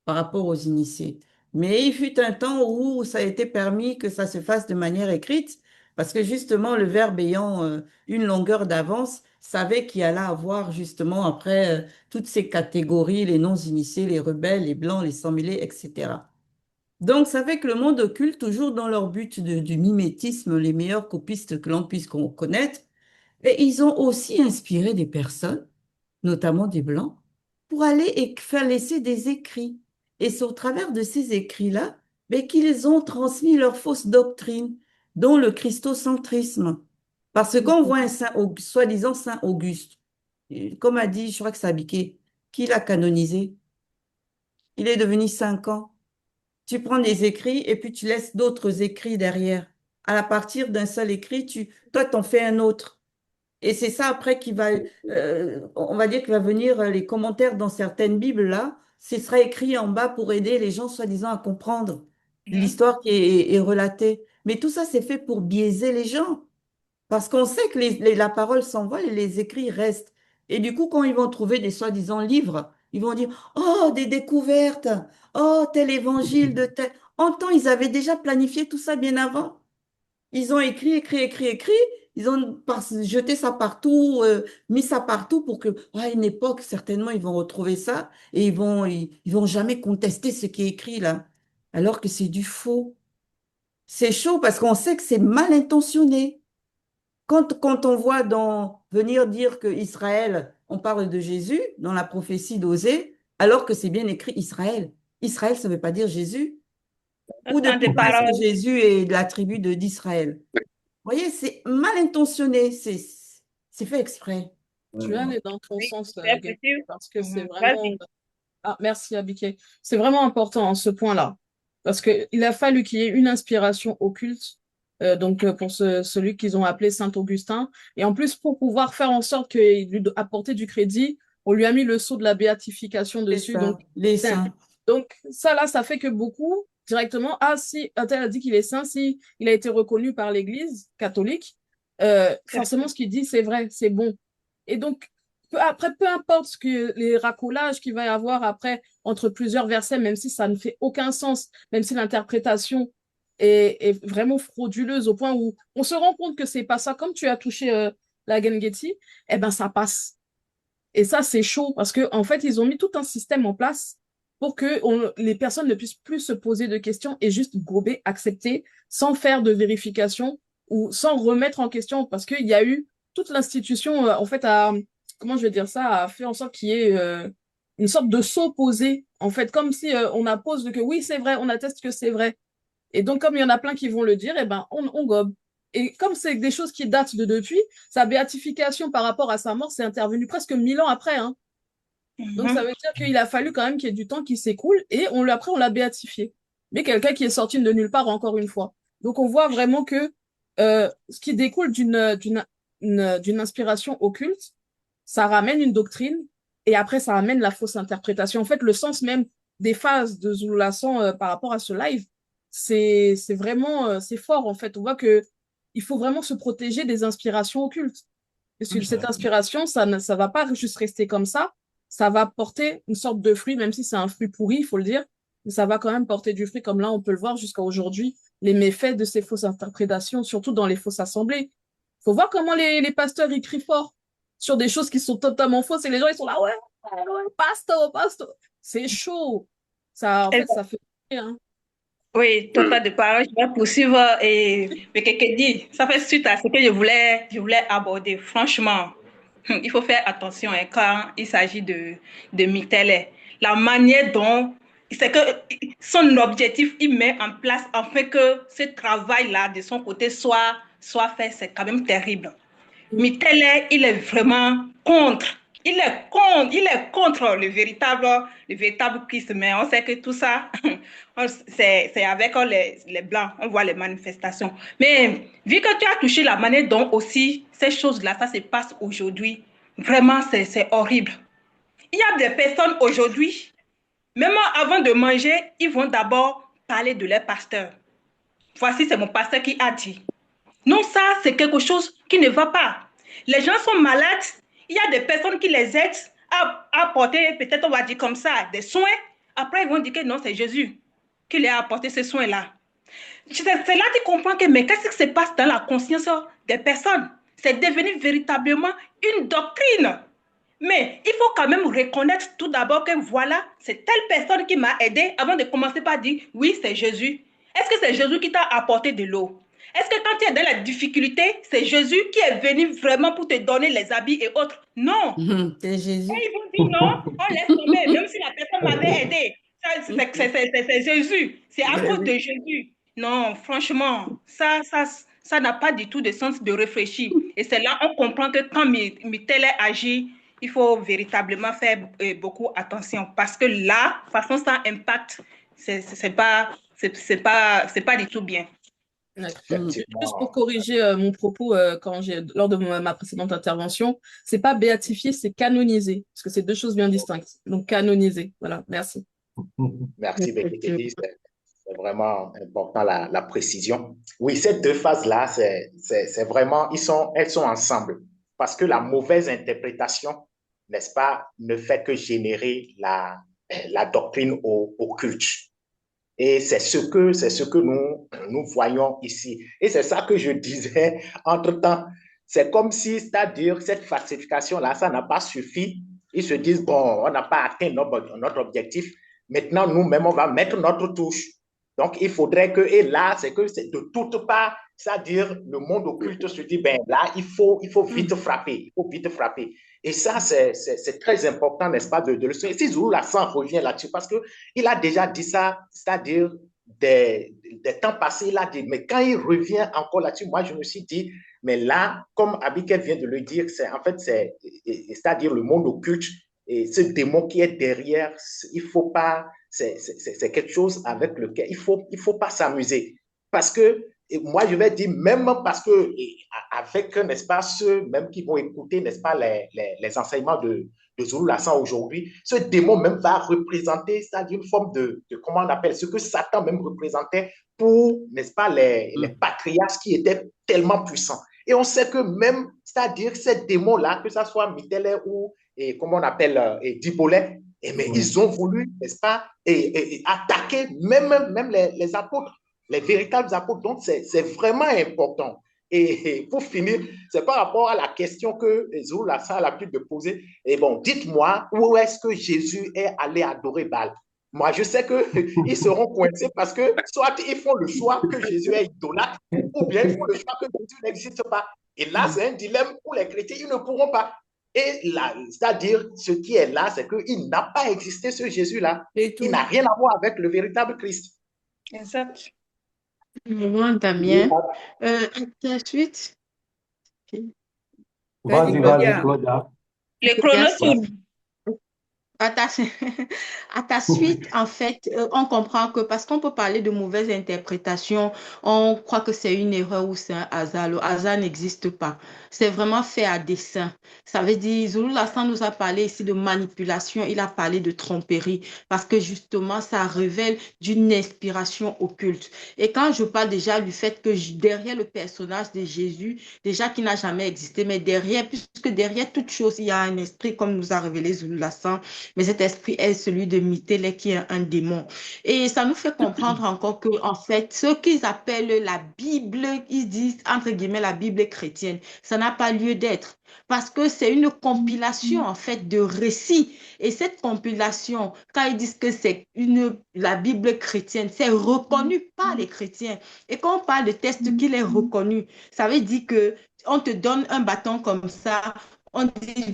par rapport aux initiés. Mais il fut un temps où ça a été permis que ça se fasse de manière écrite, parce que justement, le verbe ayant une longueur d'avance, savait qu'il allait avoir justement après toutes ces catégories, les non-initiés, les rebelles, les blancs, les sans-mêlés, etc. Donc, ça fait que le monde occulte, toujours dans leur but du mimétisme, les meilleurs copistes que l'on puisse connaître, et ils ont aussi inspiré des personnes, notamment des Blancs, pour aller faire laisser des écrits. Et c'est au travers de ces écrits-là qu'ils ont transmis leur fausse doctrine, dont le christocentrisme. Parce qu'on voit un soi-disant Saint Auguste, comme a dit, je crois que c'est Abiké, qui l'a canonisé. Il est devenu 5 ans. Tu prends des écrits et puis tu laisses d'autres écrits derrière. À partir d'un seul écrit, toi, t'en fais un autre. Et c'est ça après qui va, on va dire qu'il va venir les commentaires dans certaines Bibles là, ce sera écrit en bas pour aider les gens soi-disant à comprendre l'histoire qui est relatée. Mais tout ça, c'est fait pour biaiser les gens. Parce qu'on sait que la parole s'envole et les écrits restent. Et du coup, quand ils vont trouver des soi-disant livres, ils vont dire, oh, des découvertes, oh, tel évangile de tel. En temps, ils avaient déjà planifié tout ça bien avant. Ils ont écrit. Ils ont jeté ça partout, mis ça partout pour que, à une époque, certainement, ils vont retrouver ça et ils vont jamais contester ce qui est écrit là. Alors que c'est du faux. C'est chaud parce qu'on sait que c'est mal intentionné. Quand on voit venir dire que Israël, on parle de Jésus dans la prophétie d'Osée, alors que c'est bien écrit Israël. Israël, ça ne veut pas dire Jésus. Ou de Autant de pourquoi est-ce paroles. que Jésus est de la tribu d'Israël? Vous voyez, c'est mal intentionné, c'est fait exprès. Je vais aller dans ton sens, C'est Gaël, sûr. parce que c'est vraiment... Vas-y. Ah, merci, Abiké. C'est vraiment important, ce point-là. Parce qu'il a fallu qu'il y ait une inspiration occulte, pour celui qu'ils ont appelé Saint-Augustin. Et en plus, pour pouvoir faire en sorte qu'il lui apporter du crédit, on lui a mis le sceau de la béatification C'est dessus. ça, les saints. Donc, ça, là, ça fait que beaucoup, directement, ah, si un tel a dit qu'il est saint, si il a été reconnu par l'Église catholique, forcément, ce qu'il dit, c'est vrai, c'est bon. Et donc, après, peu importe les racolages qu'il va y avoir après entre plusieurs versets, même si ça ne fait aucun sens, même si l'interprétation est vraiment frauduleuse au point où on se rend compte que c'est pas ça, comme tu as touché la Gengeti, eh ben ça passe. Et ça, c'est chaud parce qu'en en fait, ils ont mis tout un système en place pour que les personnes ne puissent plus se poser de questions et juste gober, accepter, sans faire de vérification ou sans remettre en question, parce qu'il y a eu toute l'institution, en fait, comment je vais dire ça, a fait en sorte qu'il y ait une sorte de s'opposer, en fait, comme si on appose que oui, c'est vrai, on atteste que c'est vrai. Et donc, comme il y en a plein qui vont le dire, eh ben, on gobe. Et comme c'est des choses qui datent de depuis, sa béatification par rapport à sa mort, c'est intervenu presque 1000 ans après, hein. Donc, ça veut dire qu'il a fallu quand même qu'il y ait du temps qui s'écoule et après, on l'a béatifié. Mais quelqu'un qui est sorti de nulle part, encore une fois. Donc, on voit vraiment que ce qui découle d'une inspiration occulte, ça ramène une doctrine et après, ça ramène la fausse interprétation. En fait, le sens même des phases de Zulu Lasson par rapport à ce live, c'est vraiment c'est fort, en fait. On voit que il faut vraiment se protéger des inspirations occultes. Parce que cette inspiration, ça va pas juste rester comme ça va porter une sorte de fruit, même si c'est un fruit pourri, il faut le dire, mais ça va quand même porter du fruit, comme là, on peut le voir jusqu'à aujourd'hui, les méfaits de ces fausses interprétations, surtout dans les fausses assemblées. Il faut voir comment les pasteurs, ils crient fort sur des choses qui sont totalement fausses, et les gens, ils sont là, ouais, ouais, pasteur, pasteur. C'est chaud. Ça, en fait, ça fait... Hein. Oui, total de parole, je vais poursuivre mais quelqu'un dit, ça fait suite à ce que je voulais aborder. Franchement, il faut faire attention hein, quand il s'agit de Mitele. La manière dont, c'est que son objectif, il met en place afin que ce travail-là de son côté soit fait, c'est quand même terrible. Mitele, il est vraiment contre. Il est contre le véritable Christ, mais on sait que tout ça, c'est avec les Blancs, on voit les manifestations. Mais vu que tu as touché la manière dont aussi ces choses-là, ça se passe aujourd'hui, vraiment, c'est horrible. Il y a des personnes aujourd'hui, même avant de manger, ils vont d'abord parler de leur pasteur. Voici, c'est mon pasteur qui a dit. Non, ça, c'est quelque chose qui ne va pas. Les gens sont malades. Il y a des personnes qui les aident à apporter, peut-être on va dire comme ça, des soins. Après, ils vont dire que non, c'est Jésus qui leur a apporté ces soins-là. C'est là que tu comprends que, mais qu'est-ce qui se passe dans la conscience des personnes? C'est devenu véritablement une doctrine. Mais il faut quand même reconnaître tout d'abord que voilà, c'est telle personne qui m'a aidé avant de commencer par dire oui, c'est Jésus. Est-ce que c'est Jésus qui t'a apporté de l'eau? Est-ce que quand tu es dans la difficulté, c'est Jésus qui est venu vraiment pour te donner les habits et autres? Non. C'est Jésus. Et ils vont dire non, on laisse tomber, même si la personne m'avait aidé. C'est Jésus. C'est à cause de Jésus. Non, franchement, ça n'a pas du tout de sens de réfléchir. Et c'est là on comprend que quand Mitele agit, il faut véritablement faire beaucoup attention parce que là, de toute façon, ça impacte. C'est pas du tout bien. Juste pour corriger mon propos lors de ma précédente intervention, c'est pas béatifier, c'est canoniser, parce que c'est deux choses bien distinctes. Donc canoniser, voilà, merci. Merci, Becky. C'est vraiment important la précision. Oui, ces deux phases-là, c'est vraiment, elles sont ensemble. Parce que la mauvaise interprétation, n'est-ce pas, ne fait que générer la doctrine au culte. Et c'est ce que nous voyons ici. Et c'est ça que je disais entre-temps. C'est comme si, c'est-à-dire, cette falsification-là, ça n'a pas suffi. Ils se disent, bon, on n'a pas atteint notre objectif. Maintenant, nous-mêmes, on va mettre notre touche. Donc, il faudrait que, et là, c'est que c'est de toutes parts, c'est-à-dire, le monde occulte se dit, ben là, il faut vite frapper. Il faut vite frapper. Et ça, c'est très important, n'est-ce pas, de le souligner. Si Zulu Lasson revient là-dessus, parce qu'il a déjà dit ça, c'est-à-dire des temps passés, il a dit, mais quand il revient encore là-dessus, moi, je me suis dit, mais là, comme Abigail vient de le dire, c'est-à-dire le monde occulte, et ce démon qui est derrière, il faut pas, c'est quelque chose avec lequel il faut pas s'amuser. Parce que, et moi, je vais dire, même parce que, avec, n'est-ce pas, ceux même qui vont écouter, n'est-ce pas, les enseignements de Zulu Lasson aujourd'hui, ce démon même va représenter, c'est-à-dire une forme comment on appelle, ce que Satan même représentait pour, n'est-ce pas, les patriarches qui étaient tellement puissants. Et on sait que même, c'est-à-dire ces démons-là, que ce soit Mitele ou, comment on appelle, Dibolet, mais ils ont voulu, n'est-ce pas, attaquer même les apôtres, les véritables apôtres. Donc, c'est vraiment important. Et pour finir, c'est par rapport à la question que Zulu Lasson a l'habitude de poser. Et bon, dites-moi, où est-ce que Jésus est allé adorer Baal? Moi, je sais qu'ils seront coincés parce que soit ils font le choix que Jésus est idolâtre, ou bien ils font le choix que Jésus n'existe pas. Et là, c'est un dilemme pour les chrétiens, ils ne pourront pas. C'est-à-dire, ce qui est là, c'est qu'il n'a pas existé, ce Jésus-là. C'est tout. Il n'a rien à voir avec le véritable Christ. Exact. Bon, Damien. À ta suite. Ok. Vas-y, Vas-y, Claudia. Claudia. Le chrono Merci. tourne. À ta, à ta suite, en fait, on comprend que parce qu'on peut parler de mauvaise interprétation, on croit que c'est une erreur ou c'est un hasard. Le hasard n'existe pas. C'est vraiment fait à dessein. Ça veut dire, Zulu Lassan nous a parlé ici de manipulation, il a parlé de tromperie, parce que justement, ça révèle d'une inspiration occulte. Et quand je parle déjà du fait que derrière le personnage de Jésus, déjà qui n'a jamais existé, mais derrière, puisque derrière toute chose, il y a un esprit, comme nous a révélé Zulu Lassan, mais cet esprit est celui de Mittélé qui est un démon. Et ça nous fait comprendre encore que, en fait, ce qu'ils appellent la Bible, ils disent, entre guillemets, la Bible chrétienne, ça n'a pas lieu d'être. Parce que c'est une compilation, en fait, de récits. Et cette compilation, quand ils disent que c'est la Bible chrétienne, c'est reconnu par les chrétiens. Et quand on parle de test qu'il est reconnu, ça veut dire que on te donne un bâton comme ça,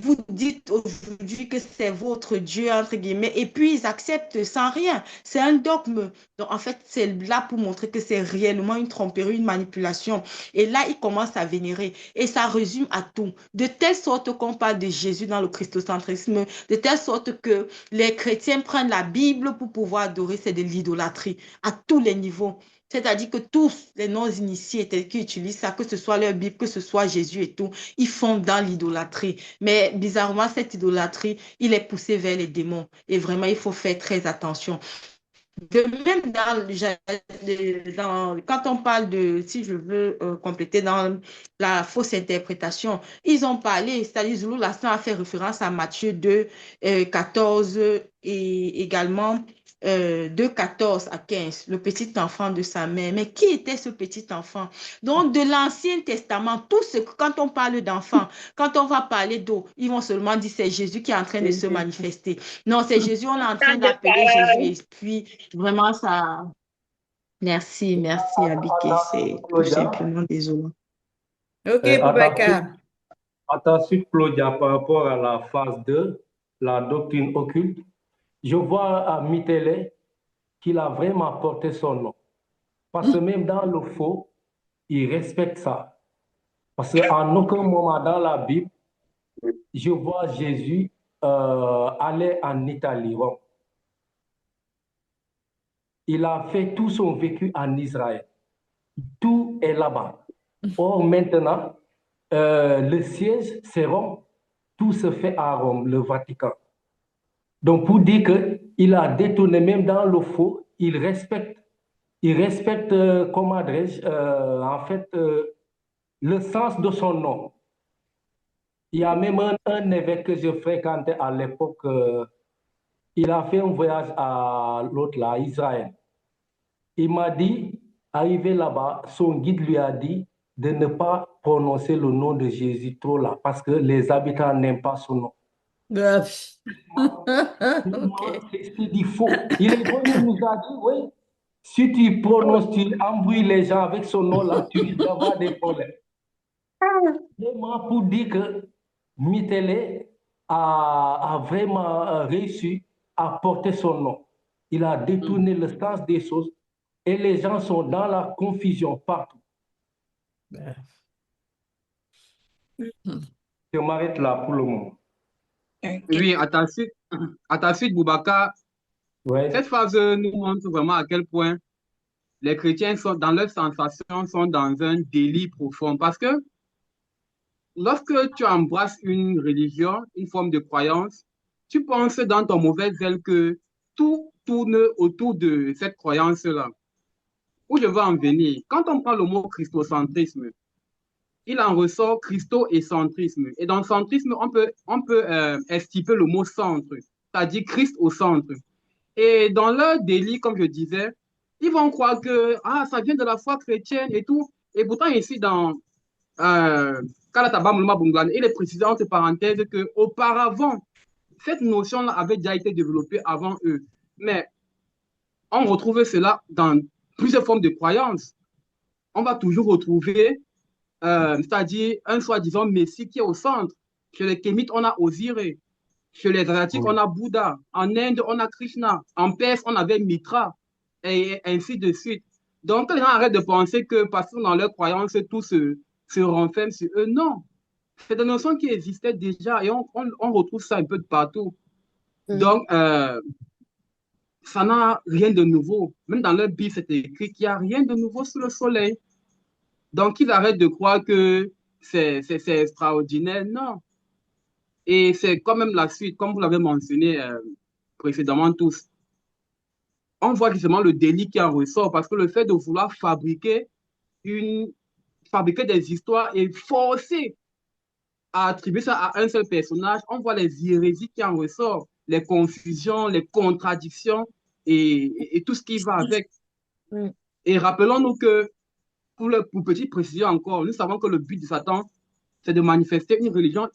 vous dites aujourd'hui que c'est votre Dieu, entre guillemets, et puis ils acceptent sans rien. C'est un dogme. Donc, en fait, c'est là pour montrer que c'est réellement une tromperie, une manipulation. Et là, ils commencent à vénérer. Et ça résume à tout. De telle sorte qu'on parle de Jésus dans le christocentrisme, de telle sorte que les chrétiens prennent la Bible pour pouvoir adorer, c'est de l'idolâtrie à tous les niveaux. C'est-à-dire que tous les non-initiés qui utilisent ça, que ce soit leur Bible, que ce soit Jésus et tout, ils font dans l'idolâtrie. Mais bizarrement, cette idolâtrie, il est poussé vers les démons. Et vraiment, il faut faire très attention. De même, quand on parle de, si je veux compléter, dans la fausse interprétation, ils ont parlé, c'est-à-dire Zulu Lassan a fait référence à Matthieu 2, 14 et également de 14 à 15, le petit enfant de sa mère. Mais qui était ce petit enfant? Donc, de l'Ancien Testament, tout ce que, quand on parle d'enfant, quand on va parler d'eau, ils vont seulement dire c'est Jésus qui est en train de se manifester. Non, c'est Jésus, on est en train d'appeler Jésus. Et puis, vraiment, ça. Merci, merci, Abike. C'est tout simplement désolant. Ok, À ta suite, Boubacar. à ta suite, Claudia, par rapport à la phase 2, la doctrine occulte, je vois à Mittélé qu'il a vraiment porté son nom. Parce que même dans le faux, il respecte ça. Parce qu'en aucun moment dans la Bible, je vois Jésus aller en Italie. Bon. Il a fait tout son vécu en Israël. Tout est là-bas. Or, maintenant, le siège, c'est Rome. Tout se fait à Rome, le Vatican. Donc, pour dire qu'il a détourné même dans le faux, il respecte, comment dirais-je, en fait, le sens de son nom. Il y a même un évêque que je fréquentais à l'époque, il a fait un voyage à l'autre là, à Israël. Il m'a dit, arrivé là-bas, son guide lui a dit de ne pas prononcer le nom de Jésus trop là, parce que les habitants n'aiment pas son nom. Ok. C'est du faux. Il est venu, il nous a dit, oui, si tu prononces, tu embrouilles les gens avec son nom-là, tu risques d'avoir des problèmes. Vraiment pour dire que Mittélé a vraiment réussi à porter son nom. Il a détourné le sens des choses et les gens sont dans la confusion partout. Je m'arrête là pour le moment. Oui, à ta suite, Boubacar, Ouais. cette phase nous montre vraiment à quel point les chrétiens sont dans leurs sensations, sont dans un délit profond. Parce que lorsque tu embrasses une religion, une forme de croyance, tu penses dans ton mauvais zèle que tout tourne autour de cette croyance-là. Où je veux en venir, quand on prend le mot christocentrisme, il en ressort christo-écentrisme. Et dans le centrisme, on peut estiper le mot centre, c'est-à-dire Christ au centre. Et dans leur délit, comme je disais, ils vont croire que ça vient de la foi chrétienne et tout. Et pourtant, ici, dans Kalataba Moulma Bungane, il est précisé entre parenthèses qu'auparavant, cette notion-là avait déjà été développée avant eux. Mais on retrouve cela dans plusieurs formes de croyances. On va toujours retrouver, c'est-à-dire un soi-disant Messie qui est au centre. Chez les Kémites, on a Osiré. Chez les Asiatiques, on a Bouddha. En Inde, on a Krishna. En Perse, on avait Mitra. Et ainsi de suite. Donc, les gens arrêtent de penser que parce que dans leur croyance, tout se renferme sur eux. Non. C'est des notions qui existaient déjà et on retrouve ça un peu de partout. Donc, ça n'a rien de nouveau. Même dans leur Bible, c'est écrit qu'il n'y a rien de nouveau sous le soleil. Donc, ils arrêtent de croire que c'est extraordinaire. Non. Et c'est quand même la suite, comme vous l'avez mentionné précédemment tous. On voit justement le délit qui en ressort parce que le fait de vouloir fabriquer des histoires et forcer à attribuer ça à un seul personnage, on voit les hérésies qui en ressortent, les confusions, les contradictions et tout ce qui va avec. Et rappelons-nous que, pour petite précision encore, nous savons que le but de Satan, c'est de manifester une religion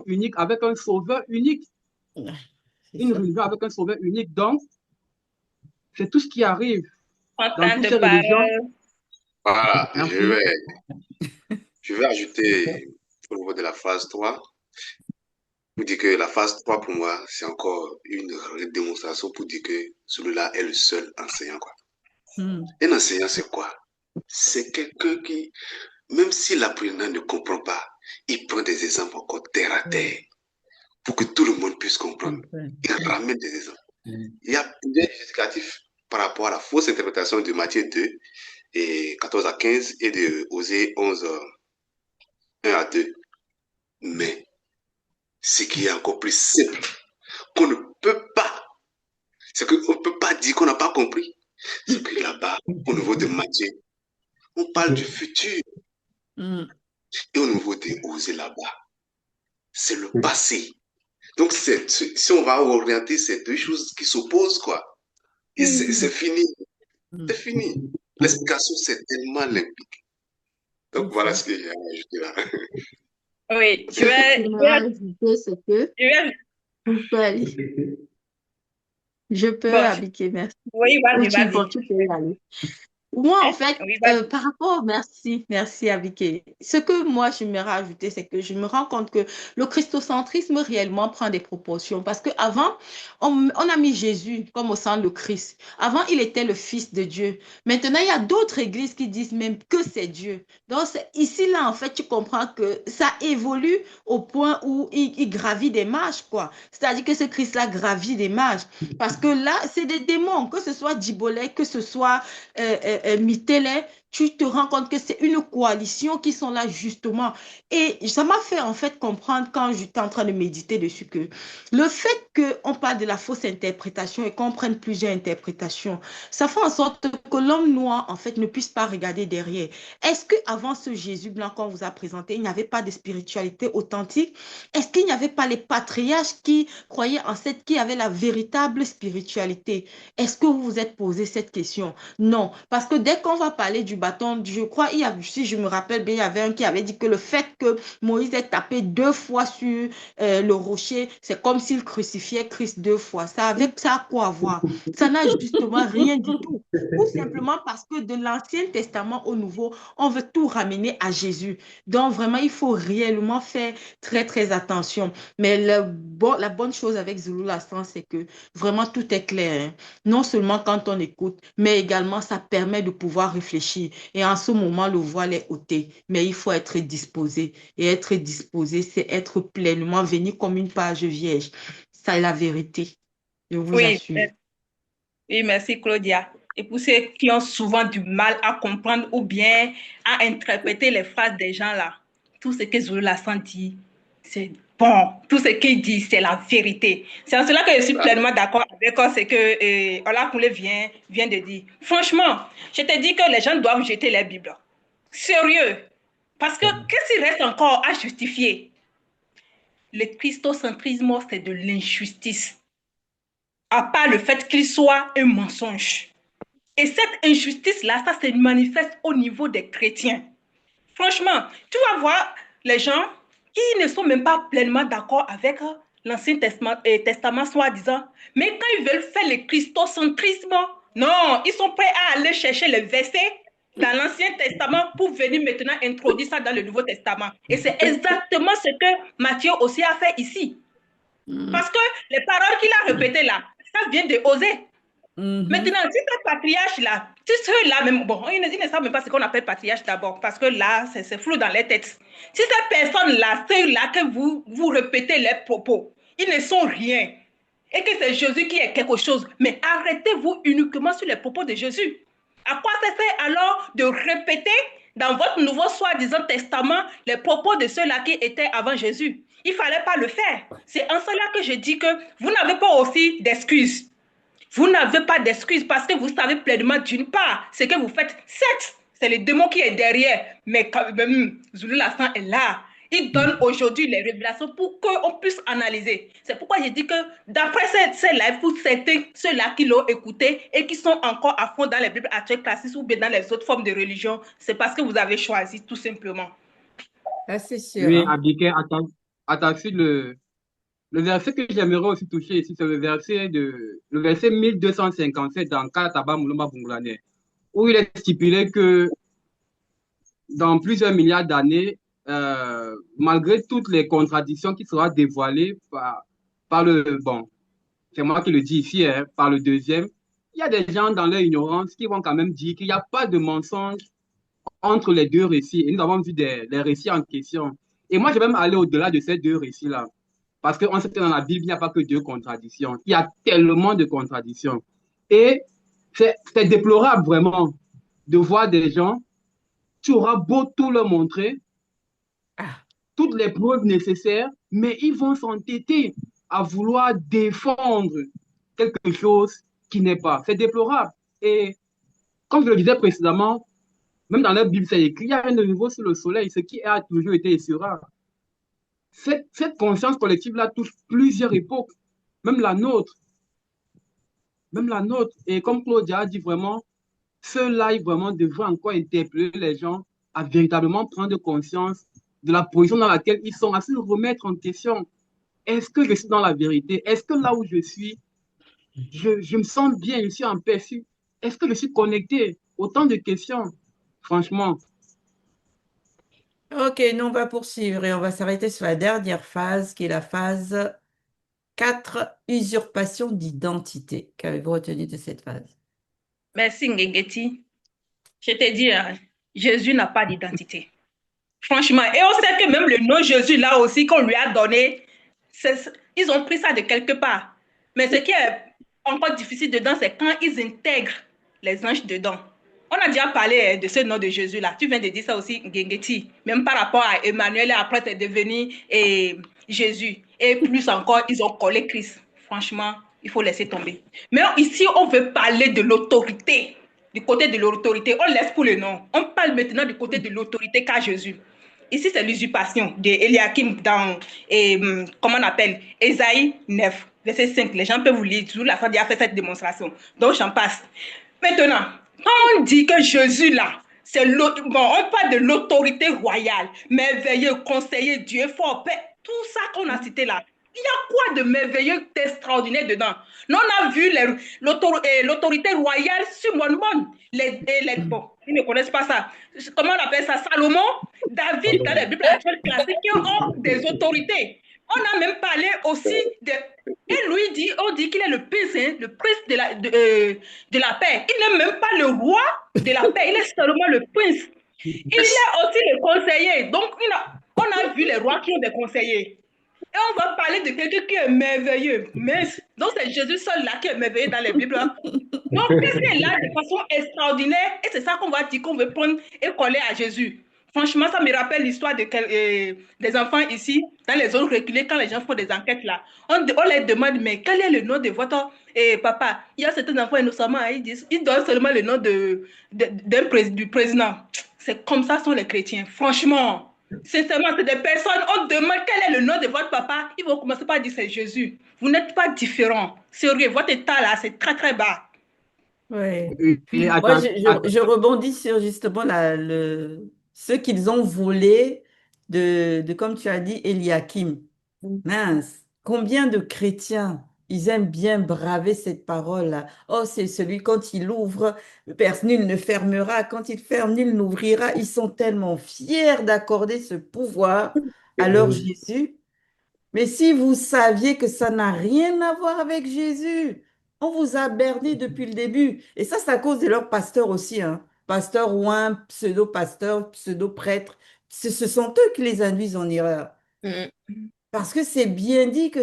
unique avec un sauveur unique. Une religion avec un sauveur unique. Donc, c'est tout ce qui arrive dans toutes ces religions. Voilà, je vais ajouter au niveau de la phase 3. Pour dire que la phase 3, pour moi, c'est encore une démonstration pour dire que celui-là est le seul enseignant, quoi. Un enseignant, c'est quoi? C'est quelqu'un qui, même si l'apprenant ne comprend pas, il prend des exemples encore terre à terre pour que tout le monde puisse comprendre. Il ramène des exemples. Il y a des justificatifs par rapport à la fausse interprétation de Matthieu 2 et 14 à 15 et de Osée 11, 1 à 2. Mais ce qui est encore plus simple, qu'on ne peut pas, c'est qu'on ne peut pas dire qu'on n'a pas compris. C'est que là-bas, au niveau de Matthieu, on parle du futur. Et au niveau de Osée là-bas, c'est le passé. Donc, si on va orienter ces deux choses qui s'opposent, quoi, et c'est fini. C'est fini. L'explication, c'est tellement limpide. Donc, voilà ce que j'ai à ajouter là. Oui, je vais ajouter ce que je peux aller. Je peux appliquer, merci. Oui, vas-y. Tu peux y aller. Moi, en fait, par rapport, merci Abiké. Ce que moi, je me rajouter, c'est que je me rends compte que le christocentrisme réellement prend des proportions. Parce qu'avant, on a mis Jésus comme au centre le Christ. Avant, il était le Fils de Dieu. Maintenant, il y a d'autres églises qui disent même que c'est Dieu. Donc, ici, là, en fait, tu comprends que ça évolue au point où il gravit des marches, quoi. C'est-à-dire que ce Christ-là gravit des marches. Parce que là, c'est des démons, que ce soit Djibolé, que ce soit Mitélé, tu te rends compte que c'est une coalition qui sont là justement. Et ça m'a fait en fait comprendre quand j'étais en train de méditer dessus que le fait qu'on parle de la fausse interprétation et qu'on prenne plusieurs interprétations, ça fait en sorte que l'homme noir en fait ne puisse pas regarder derrière. Est-ce qu'avant ce Jésus blanc qu'on vous a présenté, il n'y avait pas de spiritualité authentique? Est-ce qu'il n'y avait pas les patriarches qui croyaient en cette, qui avaient la véritable spiritualité? Est-ce que vous vous êtes posé cette question? Non, parce que dès qu'on va parler du bâton, je crois, si je me rappelle bien, il y avait un qui avait dit que le fait que Moïse ait tapé 2 fois sur le rocher, c'est comme s'il crucifiait Christ 2 fois. Ça a quoi à voir? Ça n'a justement rien du tout. Tout simplement parce que de l'Ancien Testament au Nouveau, on veut tout ramener à Jésus. Donc vraiment, il faut réellement faire très, très attention. Mais la bonne chose avec Zulu Lassan, c'est que vraiment tout est clair. Hein. Non seulement quand on écoute, mais également ça permet de pouvoir réfléchir. Et en ce moment, le voile est ôté. Mais il faut être disposé. Et être disposé, c'est être pleinement venu comme une page vierge. Ça est la vérité. Je vous assure. Oui, merci Claudia. Et pour ceux qui ont souvent du mal à comprendre ou bien à interpréter les phrases des gens là, tout ce que Zulu Lassan dit, c'est bon. Tout ce qu'il dit, c'est la vérité. C'est en cela que je suis pleinement d'accord avec ce que Ola Koulé vient de dire. Franchement, je te dis que les gens doivent jeter les Bibles. Sérieux. Parce que qu'est-ce qu'il reste encore à justifier? Le christocentrisme, c'est de l'injustice. À part le fait qu'il soit un mensonge. Et cette injustice-là, ça se manifeste au niveau des chrétiens. Franchement, tu vas voir les gens, ils ne sont même pas pleinement d'accord avec l'Ancien Testament soi-disant. Mais quand ils veulent faire le christocentrisme, non, ils sont prêts à aller chercher les versets dans l'Ancien Testament pour venir maintenant introduire ça dans le Nouveau Testament. Et c'est exactement ce que Matthieu aussi a fait ici. Parce que les paroles qu'il a répétées là, ça vient de Osée. Maintenant, si ce patriarche-là, si ceux-là, même, bon, ils ne savent même pas ce qu'on appelle patriarche d'abord, parce que là, c'est flou dans les têtes. Si ces personnes-là, ceux-là que vous répétez leurs propos, ils ne sont rien, et que c'est Jésus qui est quelque chose, mais arrêtez-vous uniquement sur les propos de Jésus. À quoi ça sert alors de répéter dans votre nouveau soi-disant testament les propos de ceux-là qui étaient avant Jésus? Il ne fallait pas le faire. C'est en cela que je dis que vous n'avez pas aussi d'excuses. Vous n'avez pas d'excuses parce que vous savez pleinement d'une part ce que vous faites. Certes, c'est le démon qui est derrière, mais quand même, Zulu Lassan est là. Il donne aujourd'hui les révélations pour qu'on puisse analyser. C'est pourquoi je dis que d'après ces lives, pour certains, ceux-là qui l'ont écouté et qui sont encore à fond dans les Bibles actuelles classiques ou bien dans les autres formes de religion, c'est parce que vous avez choisi, tout simplement. Ah, c'est sûr. Oui, Hein. Abdiquet, à ta suite, le verset que j'aimerais aussi toucher ici, c'est le verset 1257 dans Kataba Moulomba Bungulane, où il est stipulé que dans plusieurs milliards d'années, malgré toutes les contradictions qui seront dévoilées par bon, c'est moi qui le dis ici, hein, par le deuxième, il y a des gens dans leur ignorance qui vont quand même dire qu'il n'y a pas de mensonge entre les deux récits. Et nous avons vu les récits en question. Et moi, je vais même aller au-delà de ces deux récits-là. Parce qu'on sait que dans la Bible, il n'y a pas que deux contradictions. Il y a tellement de contradictions. Et c'est déplorable vraiment de voir des gens, tu auras beau tout leur montrer, toutes les preuves nécessaires, mais ils vont s'entêter à vouloir défendre quelque chose qui n'est pas. C'est déplorable. Et comme je le disais précédemment, même dans la Bible, c'est écrit, il y a rien de nouveau sous le soleil, ce qui a toujours été et sera. Cette conscience collective-là touche plusieurs époques, même la nôtre. Même la nôtre. Et comme Claudia a dit vraiment, ce live vraiment devrait encore interpeller les gens à véritablement prendre conscience de la position dans laquelle ils sont, à se remettre en question. Est-ce que je suis dans la vérité? Est-ce que là où je suis, je me sens bien, je suis en paix? Est-ce que je suis connecté? Autant de questions, franchement. Ok, nous on va poursuivre et on va s'arrêter sur la dernière phase qui est la phase 4, usurpation d'identité. Qu'avez-vous retenu de cette phase? Merci, Ngengeti. Je te dis, hein, Jésus n'a pas d'identité. Franchement. Et on sait que même le nom Jésus, là aussi, qu'on lui a donné, ils ont pris ça de quelque part. Mais ce qui est encore difficile dedans, c'est quand ils intègrent les anges dedans. On a déjà parlé de ce nom de Jésus-là. Tu viens de dire ça aussi, Ngengeti. Même par rapport à Emmanuel, et après, c'est devenu Jésus. Et plus encore, ils ont collé Christ. Franchement, il faut laisser tomber. Mais ici, on veut parler de l'autorité. Du côté de l'autorité, on laisse pour le nom. On parle maintenant du côté de l'autorité qu'a Jésus. Ici, c'est l'usurpation d'Eliakim dans, comment on appelle, Ésaïe 9, verset 5. Les gens peuvent vous lire, toujours la fin a fait cette démonstration. Donc, j'en passe. Maintenant, quand on dit que Jésus, là, on parle de l'autorité royale, merveilleux, conseiller, Dieu fort, paix, tout ça qu'on a cité là. Il y a quoi de merveilleux, d'extraordinaire dedans? Nous, on a vu l'autorité royale sur mon monde. Bon, ils ne connaissent pas ça. Comment on appelle ça? Salomon, David, dans les Bibles actuelles classiques, qui ont des autorités. On a même parlé aussi de... Et lui, on dit qu'il est le prince de la paix. Il n'est même pas le roi de la paix, il est seulement le prince. Il est aussi le conseiller. Donc, on a vu les rois qui ont des conseillers. Et on va parler de quelqu'un qui est merveilleux. Donc, c'est Jésus seul là qui est merveilleux dans les Bibles. Donc, Christ est là de façon extraordinaire. Et c'est ça qu'on va dire qu'on veut prendre et coller à Jésus. Franchement, ça me rappelle l'histoire des enfants ici, dans les zones reculées, quand les gens font des enquêtes là. On leur demande, mais quel est le nom de votre papa? Il y a certains enfants innocemment, ils donnent seulement le nom du président. C'est comme ça sont les chrétiens. Franchement. Sincèrement, c'est des personnes, on demande quel est le nom de votre papa, ils vont commencer par dire c'est Jésus. Vous n'êtes pas différent. Sérieux, votre état là, c'est très très bas. Oui. Mais Moi, je rebondis sur justement ce qu'ils ont volé comme tu as dit, Eliakim. Mince, combien de chrétiens ils aiment bien braver cette parole-là. Oh, c'est celui, quand il ouvre, nul ne fermera. Quand il ferme, nul n'ouvrira. Ils sont tellement fiers d'accorder ce pouvoir à leur Oui. Jésus. Mais si vous saviez que ça n'a rien à voir avec Jésus, on vous a berné depuis le début. Et ça, c'est à cause de leur pasteur aussi, hein. Pasteur ou un pseudo-pasteur, pseudo-prêtre. Ce sont eux qui les induisent en erreur. Mm. Parce que c'est bien dit que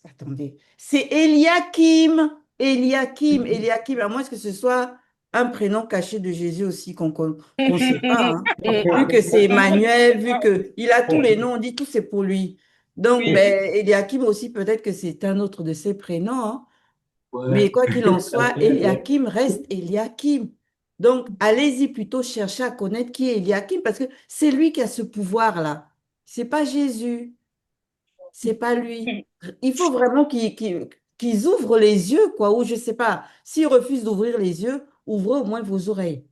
attendez, c'est Eliakim. Eliakim, Eliakim, à moins que ce soit un prénom caché de Jésus aussi qu'on ne sait pas, hein. Vu que c'est Emmanuel, vu qu'il a tous les noms, on dit tout c'est pour lui. Donc, Oui. ben, Eliakim aussi, peut-être que c'est un autre de ses prénoms, hein. Ouais. Mais quoi qu'il en soit, Eliakim reste Eliakim. Donc, allez-y plutôt chercher à connaître qui est Eliakim, parce que c'est lui qui a ce pouvoir-là. C'est pas Jésus. C'est pas lui. Il faut vraiment qu'ils ouvrent les yeux, quoi, ou je sais pas. S'ils refusent d'ouvrir les yeux, ouvrez au moins vos oreilles.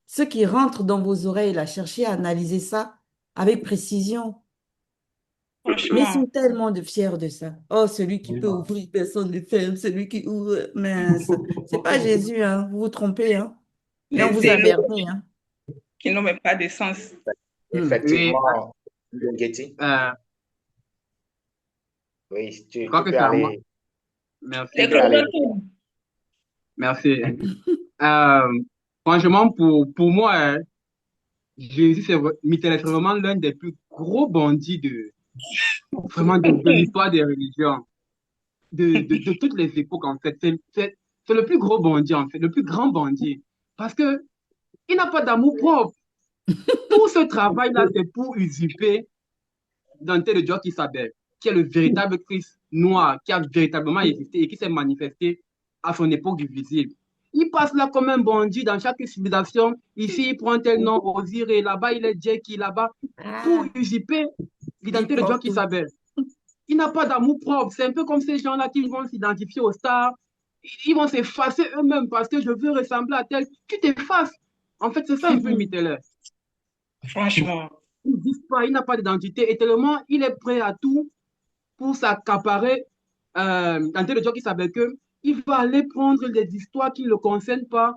Ceux qui rentrent dans vos oreilles, là, cherchez à analyser ça avec précision. Mais ils Franchement. sont tellement fiers de ça. Oh, celui qui peut ouvrir, personne ne le ferme. Celui qui ouvre, mince. C'est pas Jésus, hein. Vous vous trompez, hein. Mais on vous C'est a nous berné, hein. qui n'ont même pas de sens. Hmm. Oui, Effectivement, Getty, oui, je tu, crois tu que peux c'est à moi. aller, Merci. Les tu peux aller. chromosomes. Merci. Euh, Franchement, pour moi, Jésus, Michel, c'est vraiment l'un des plus gros bandits vraiment de l'histoire des religions, de toutes les époques, en fait. C'est le plus gros bandit, en fait, le plus grand bandit. Parce que il n'a pas d'amour propre. Tout ce travail-là, c'est pour usurper Dante de Dieu qui s'appelle, qui est le véritable Christ noir, qui a véritablement existé et qui s'est manifesté à son époque visible. Il passe là comme un bandit dans chaque civilisation. Ici, il prend tel nom, Osir, là-bas, il est Jackie, là-bas, pour Ah, usurper il l'identité de prend Dieu qui tout. s'appelle. Il n'a pas d'amour propre. C'est un peu comme ces gens-là qui vont s'identifier aux stars. Ils vont s'effacer eux-mêmes parce que je veux ressembler à tel. Tu t'effaces. En fait, c'est ça un peu Mitteler. Franchement. Il n'existe pas, il n'a pas d'identité et tellement il est prêt à tout pour s'accaparer dans tel job qui s'appelle que il va aller prendre des histoires qui ne le concernent pas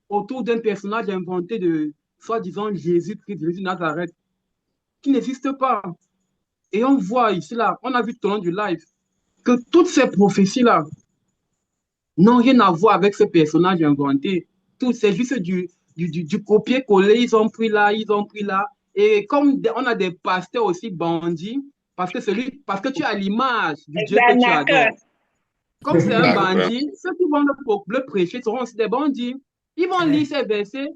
autour d'un personnage inventé de soi-disant Jésus-Christ, Jésus de Nazareth, qui n'existe pas. Et on voit ici, là, on a vu tout au long du live, que toutes ces prophéties-là n'ont rien à voir avec ce personnage inventé. Tout, c'est juste du copier-coller, ils ont pris là, ils ont pris là. Et comme on a des pasteurs aussi bandits, parce que tu as l'image du Dieu que tu L'arnaqueur. adores. Comme c'est un D'accord. bandit, ceux qui vont le prêcher seront aussi des bandits. Ils vont lire Ouais, ces versets,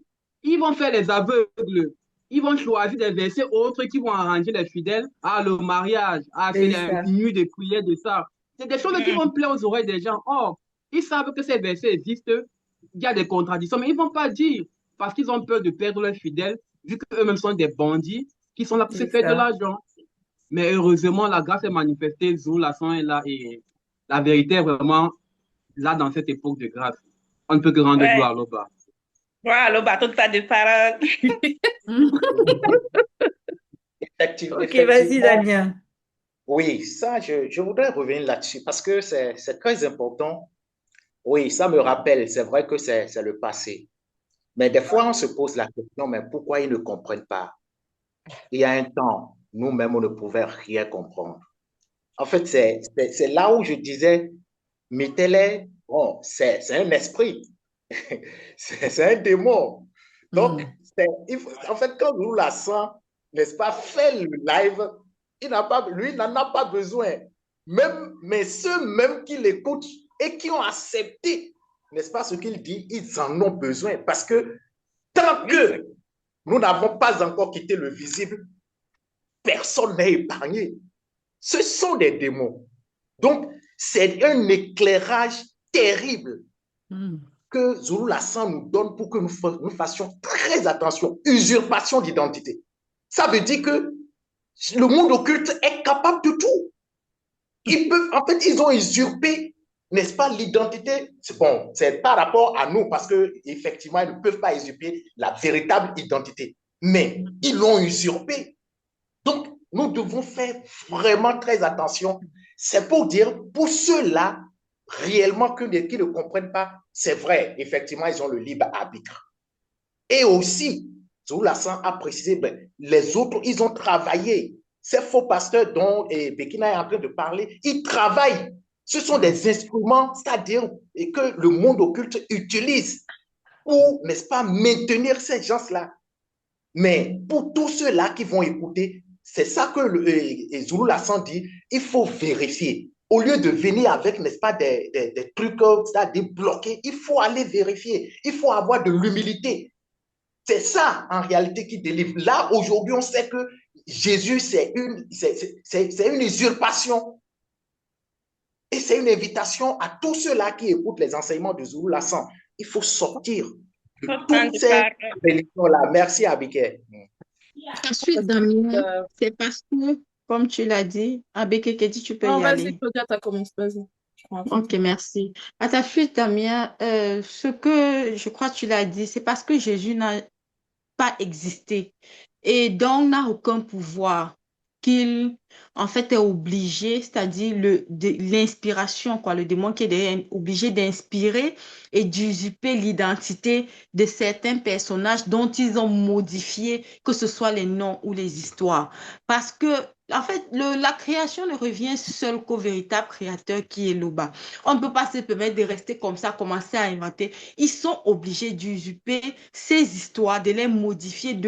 ils vont faire les aveugles, ils vont choisir des versets autres qui vont arranger les fidèles. Ah, le mariage, ah, c'est c'est les ça. nuits de prière de ça. C'est des choses qui vont plaire aux oreilles des gens. Or, ils savent que ces versets existent, il y a des contradictions, mais ils ne vont pas dire parce qu'ils ont peur de perdre leurs fidèles, vu qu'eux-mêmes sont des bandits qui sont là pour se C'est faire de ça. l'argent. Mais heureusement, la grâce est manifestée, la sang est là et la vérité est vraiment là dans cette époque de grâce. On ne peut que rendre Ouais. gloire là-bas. Voilà, le bateau de pas de parole. Ok, vas-y, Effectivement, Damien. oui, ça, je voudrais revenir là-dessus parce que c'est très important. Oui, ça me rappelle, c'est vrai que c'est le passé. Mais des fois, on se pose la question, mais pourquoi ils ne comprennent pas? Il y a un temps, nous-mêmes, on ne pouvait rien comprendre. En fait, c'est là où je disais, Mittele, bon, c'est un esprit, c'est un démon. Donc, Hmm. en fait, quand nous la sent, n'est-ce pas, fait le live, lui n'en a pas besoin. Mais ceux même qui l'écoutent et qui ont accepté, n'est-ce pas, ce qu'il dit, ils en ont besoin. Parce que tant que nous n'avons pas encore quitté le visible, personne n'est épargné. Ce sont des démons. Donc, c'est un éclairage terrible Hmm. que Zulu Lassan nous donne pour que nous fassions très attention. Usurpation d'identité. Ça veut dire que le monde occulte est capable de tout. En fait, ils ont usurpé, n'est-ce pas, l'identité. Bon, c'est par rapport à nous, parce qu'effectivement, ils ne peuvent pas usurper la véritable identité. Mais ils l'ont usurpé. Donc, nous devons faire vraiment très attention. C'est pour dire, pour ceux-là, réellement, qui ne comprennent pas, c'est vrai, effectivement, ils ont le libre arbitre. Et aussi, Zoulasan a précisé, ben, les autres, ils ont travaillé. Ces faux pasteurs dont Bekina est en train de parler, ils travaillent. Ce sont des instruments, c'est-à-dire que le monde occulte utilise pour, n'est-ce pas, maintenir ces gens-là. Mais pour tous ceux-là qui vont écouter, c'est ça que Zulu Lassan dit, il faut vérifier. Au lieu de venir avec, n'est-ce pas, des trucs, c'est-à-dire bloqués, il faut aller vérifier. Il faut avoir de l'humilité. C'est ça, en réalité, qui délivre. Là, aujourd'hui, on sait que Jésus, c'est une usurpation. Et c'est une invitation à tous ceux-là qui écoutent les enseignements de Zulu Lassan. Il faut sortir de toutes ces religions-là. Merci, Abiké. Ensuite, Damien, c'est parce que, comme tu l'as dit, Abeke Kedi, tu peux y vas-y, aller. Claudia, tu commencé, vas-y. Ok, merci. À ta suite, Damien, ce que je crois que tu l'as dit, c'est parce que Jésus n'a pas existé et donc n'a aucun pouvoir qu'il en fait est obligé, c'est-à-dire l'inspiration, quoi, le démon qui est obligé d'inspirer et d'usurper l'identité de certains personnages dont ils ont modifié, que ce soit les noms ou les histoires. Parce que en fait, la création ne revient seule qu'au véritable créateur qui est là-bas. On ne peut pas se permettre de rester comme ça, commencer à inventer. Ils sont obligés d'usurper ces histoires, de les modifier,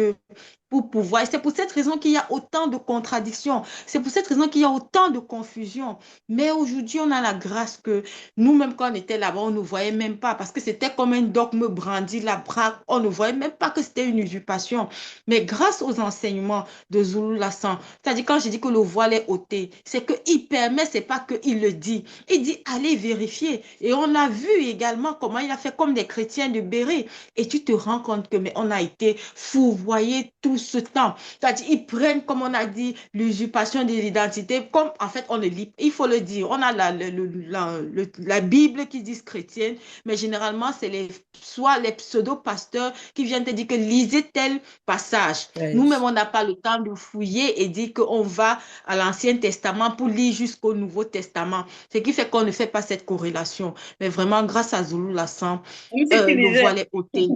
pour pouvoir. Et c'est pour cette raison qu'il y a autant de contradictions. C'est pour cette raison qu'il y a autant de confusion. Mais aujourd'hui, on a la grâce que nous-mêmes, quand on était là-bas, on ne voyait même pas parce que c'était comme un dogme brandi, la braque. On ne voyait même pas que c'était une usurpation. Mais grâce aux enseignements de Zulu Lassan, c'est-à-dire quand je dis que le voile est ôté, c'est qu'il permet, c'est pas qu'il le dit. Il dit, allez vérifier. Et on a vu également comment il a fait comme des chrétiens de Béret. Et tu te rends compte que mais on a été fourvoyés tout ce temps. C'est-à-dire, ils prennent, comme on a dit, l'usurpation de l'identité, comme en fait on le lit. Il faut le dire, on a la Bible qui dit chrétienne, mais généralement, c'est soit les pseudo-pasteurs qui viennent te dire que lisez tel passage. Ouais. Nous-mêmes, on n'a pas le temps de fouiller et dire qu'on va à l'Ancien Testament pour lire jusqu'au Nouveau Testament. Ce qui fait qu'on ne fait pas cette corrélation. Mais vraiment, grâce à Zulu Lassan, le voile est ôté.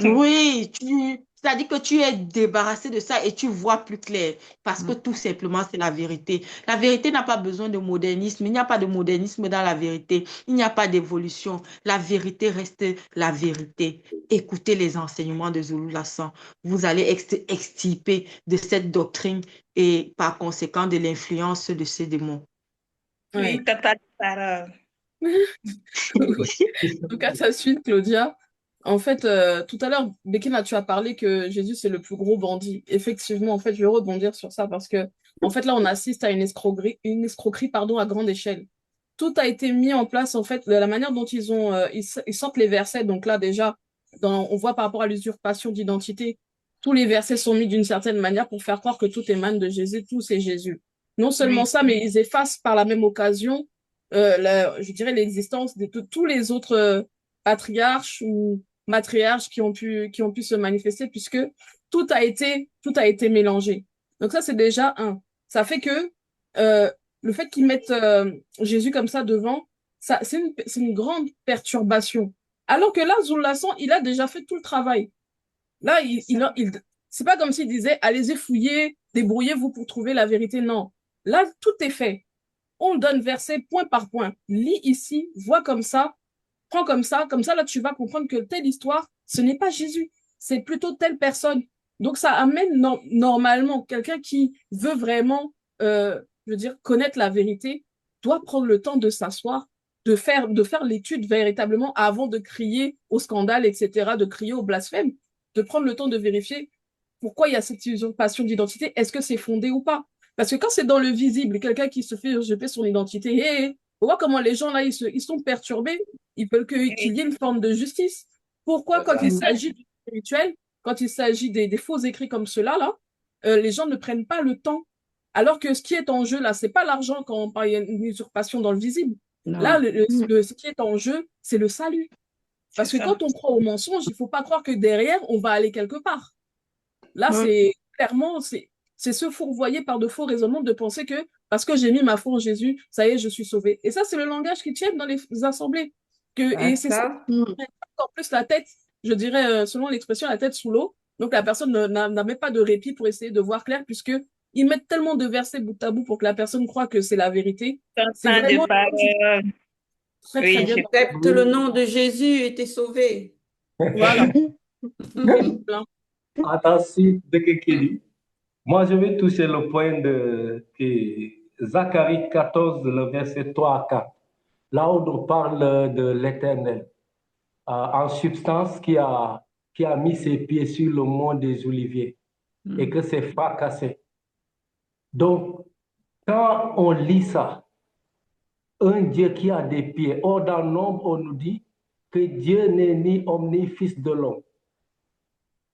Oui, c'est-à-dire que tu es débarrassé de ça et tu vois plus clair parce que tout simplement, c'est la vérité. La vérité n'a pas besoin de modernisme. Il n'y a pas de modernisme dans la vérité. Il n'y a pas d'évolution. La vérité reste la vérité. Écoutez les enseignements de Zulu Lassan. Vous allez extirper de cette doctrine et par conséquent de l'influence de ces démons. Oui, tata parole. Donc, à sa suite, Claudia, en fait, tout à l'heure, Bekina, tu as parlé que Jésus, c'est le plus gros bandit. Effectivement, en fait, je vais rebondir sur ça parce que, en fait, là, on assiste à une escroquerie, pardon, à grande échelle. Tout a été mis en place, en fait, de la manière dont ils sortent les versets. Donc là, déjà, on voit par rapport à l'usurpation d'identité, tous les versets sont mis d'une certaine manière pour faire croire que tout émane de Jésus, tout c'est Jésus. Non seulement ça, mais ils effacent par la même occasion, je dirais, l'existence de tous les autres patriarches ou matriarches qui ont pu se manifester puisque tout a été mélangé. Donc ça, c'est déjà un. Ça fait que le fait qu'ils mettent Jésus comme ça devant, c'est une grande perturbation. Alors que là, Zoulasan, il a déjà fait tout le travail. Là, c'est pas comme s'il disait, allez-y fouiller, débrouillez-vous pour trouver la vérité. Non. Là, tout est fait. On donne verset point par point. Lis ici, vois comme ça, prends comme ça. Comme ça, là, tu vas comprendre que telle histoire, ce n'est pas Jésus. C'est plutôt telle personne. Donc, ça amène normalement quelqu'un qui veut vraiment, je veux dire, connaître la vérité, doit prendre le temps de s'asseoir, de faire l'étude véritablement avant de crier au scandale, etc., de crier au blasphème, de prendre le temps de vérifier pourquoi il y a cette usurpation d'identité. Est-ce que c'est fondé ou pas? Parce que quand c'est dans le visible, quelqu'un qui se fait usurper son identité, on voit comment les gens là, ils sont perturbés, ils veulent qu'il y ait une forme de justice. Pourquoi quand il s'agit du spirituel, quand il s'agit des faux écrits comme ceux-là, les gens ne prennent pas le temps. Alors que ce qui est en jeu là, c'est pas l'argent quand on parle d'une usurpation dans le visible. Non. Là, ce qui est en jeu, c'est le salut. Parce que quand on croit au mensonge, il faut pas croire que derrière, on va aller quelque part. Là, c'est clairement, c'est se fourvoyer par de faux raisonnements de penser que parce que j'ai mis ma foi en Jésus, ça y est, je suis sauvé. Et ça, c'est le langage qu'ils tiennent dans les assemblées. Et c'est ça, D'accord. en plus la tête, je dirais, selon l'expression, la tête sous l'eau. Donc la personne n'a même pas de répit pour essayer de voir clair, puisque ils mettent tellement de versets bout à bout pour que la personne croie que c'est la vérité. C'est Temps de vraiment parole. très, très Oui, bien. je Accepte le nom de Jésus et t'es sauvé. Voilà. Plein. Attention, de Kekeli. Moi, je vais toucher le point de Zacharie 14, le verset 3 à 4. Là où on parle de l'Éternel, en substance, qui a mis ses pieds sur le mont des Oliviers et que c'est fracassé. Donc, quand on lit ça, un Dieu qui a des pieds, or dans Nombre, on nous dit que Dieu n'est ni homme ni fils de l'homme.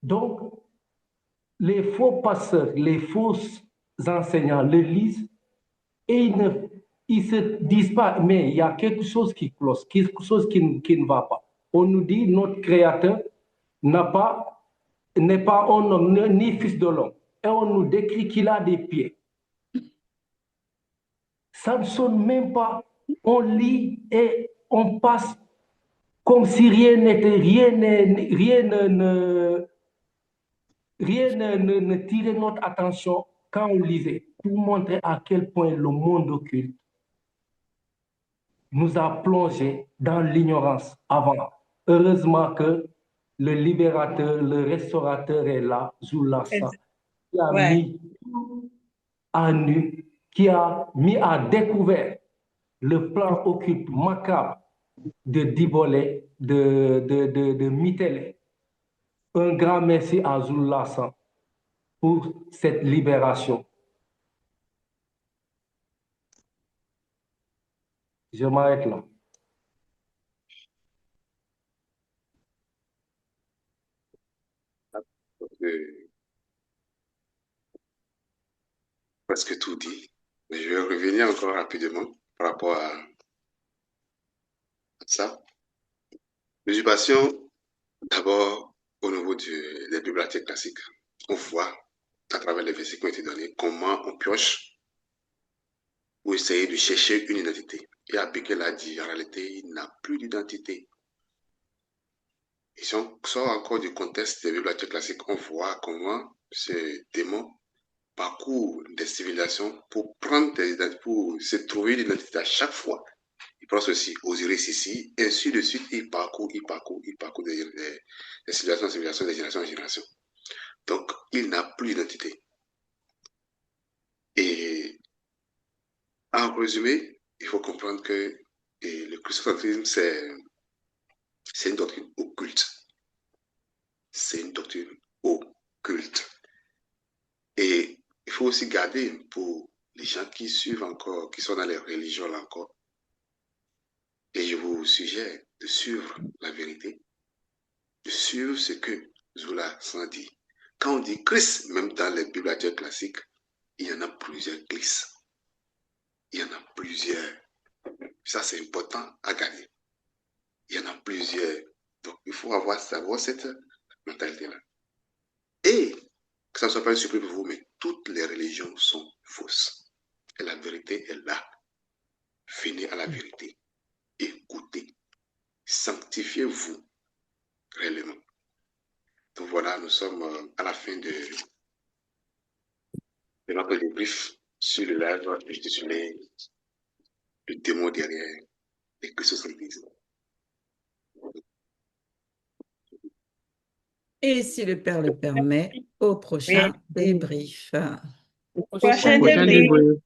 Donc, les faux pasteurs, les faux enseignants le lisent et ils se disent pas, mais il y a quelque chose qui cloche, quelque chose qui ne va pas. On nous dit notre Créateur n'est pas un homme ni fils de l'homme. Et on nous décrit qu'il a des pieds. Ça ne sonne même pas. On lit et on passe comme si rien n'était, rien ne tirait notre attention quand on lisait, pour montrer à quel point le monde occulte nous a plongé dans l'ignorance avant. Heureusement que le libérateur, le restaurateur est là, Zoulassa, qui a Ouais. mis à nu, qui a mis à découvert le plan occulte macabre de Dibolé, de Mitélé. Un grand merci à Zoulassa pour cette libération. Je m'arrête là. Presque tout dit. Mais je vais revenir encore rapidement par rapport à ça. L'usurpation, d'abord, au niveau des bibliothèques classiques, on voit, à travers les versets qui ont été donnés, comment on pioche pour essayer de chercher une identité. Et Abigail l'a dit, en réalité, il n'a plus d'identité. Et si on sort encore du contexte des bibliothèques classiques, on voit comment ces démons parcourent des civilisations pour prendre des identités, pour se trouver une identité à chaque fois. Il pense aussi Osiris ici, et ainsi de suite, il parcourt des civilisations en civilisation, de génération en génération. Donc, il n'a plus d'identité. Et en résumé, il faut comprendre que le christocentrisme, c'est une doctrine occulte. C'est une doctrine occulte. Et il faut aussi garder pour les gens qui suivent encore, qui sont dans les religions là encore. Et je vous suggère de suivre la vérité, de suivre ce que Zola s'en dit. Quand on dit Christ, même dans les bibliothèques classiques, il y en a plusieurs Christ. Il y en a plusieurs. Ça, c'est important à garder. Il y en a plusieurs. Donc, il faut savoir cette mentalité-là. Et que ça ne soit pas une surprise pour vous, mais toutes les religions sont fausses. Et la vérité est là. Venez à la vérité. Écoutez. Sanctifiez-vous réellement. Donc voilà, nous sommes à la fin de notre débrief sur le live intitulé Le démon derrière les christocentrisme. Et si le Père le permet, au prochain débrief. Au Prochain prochain débrief. débrief.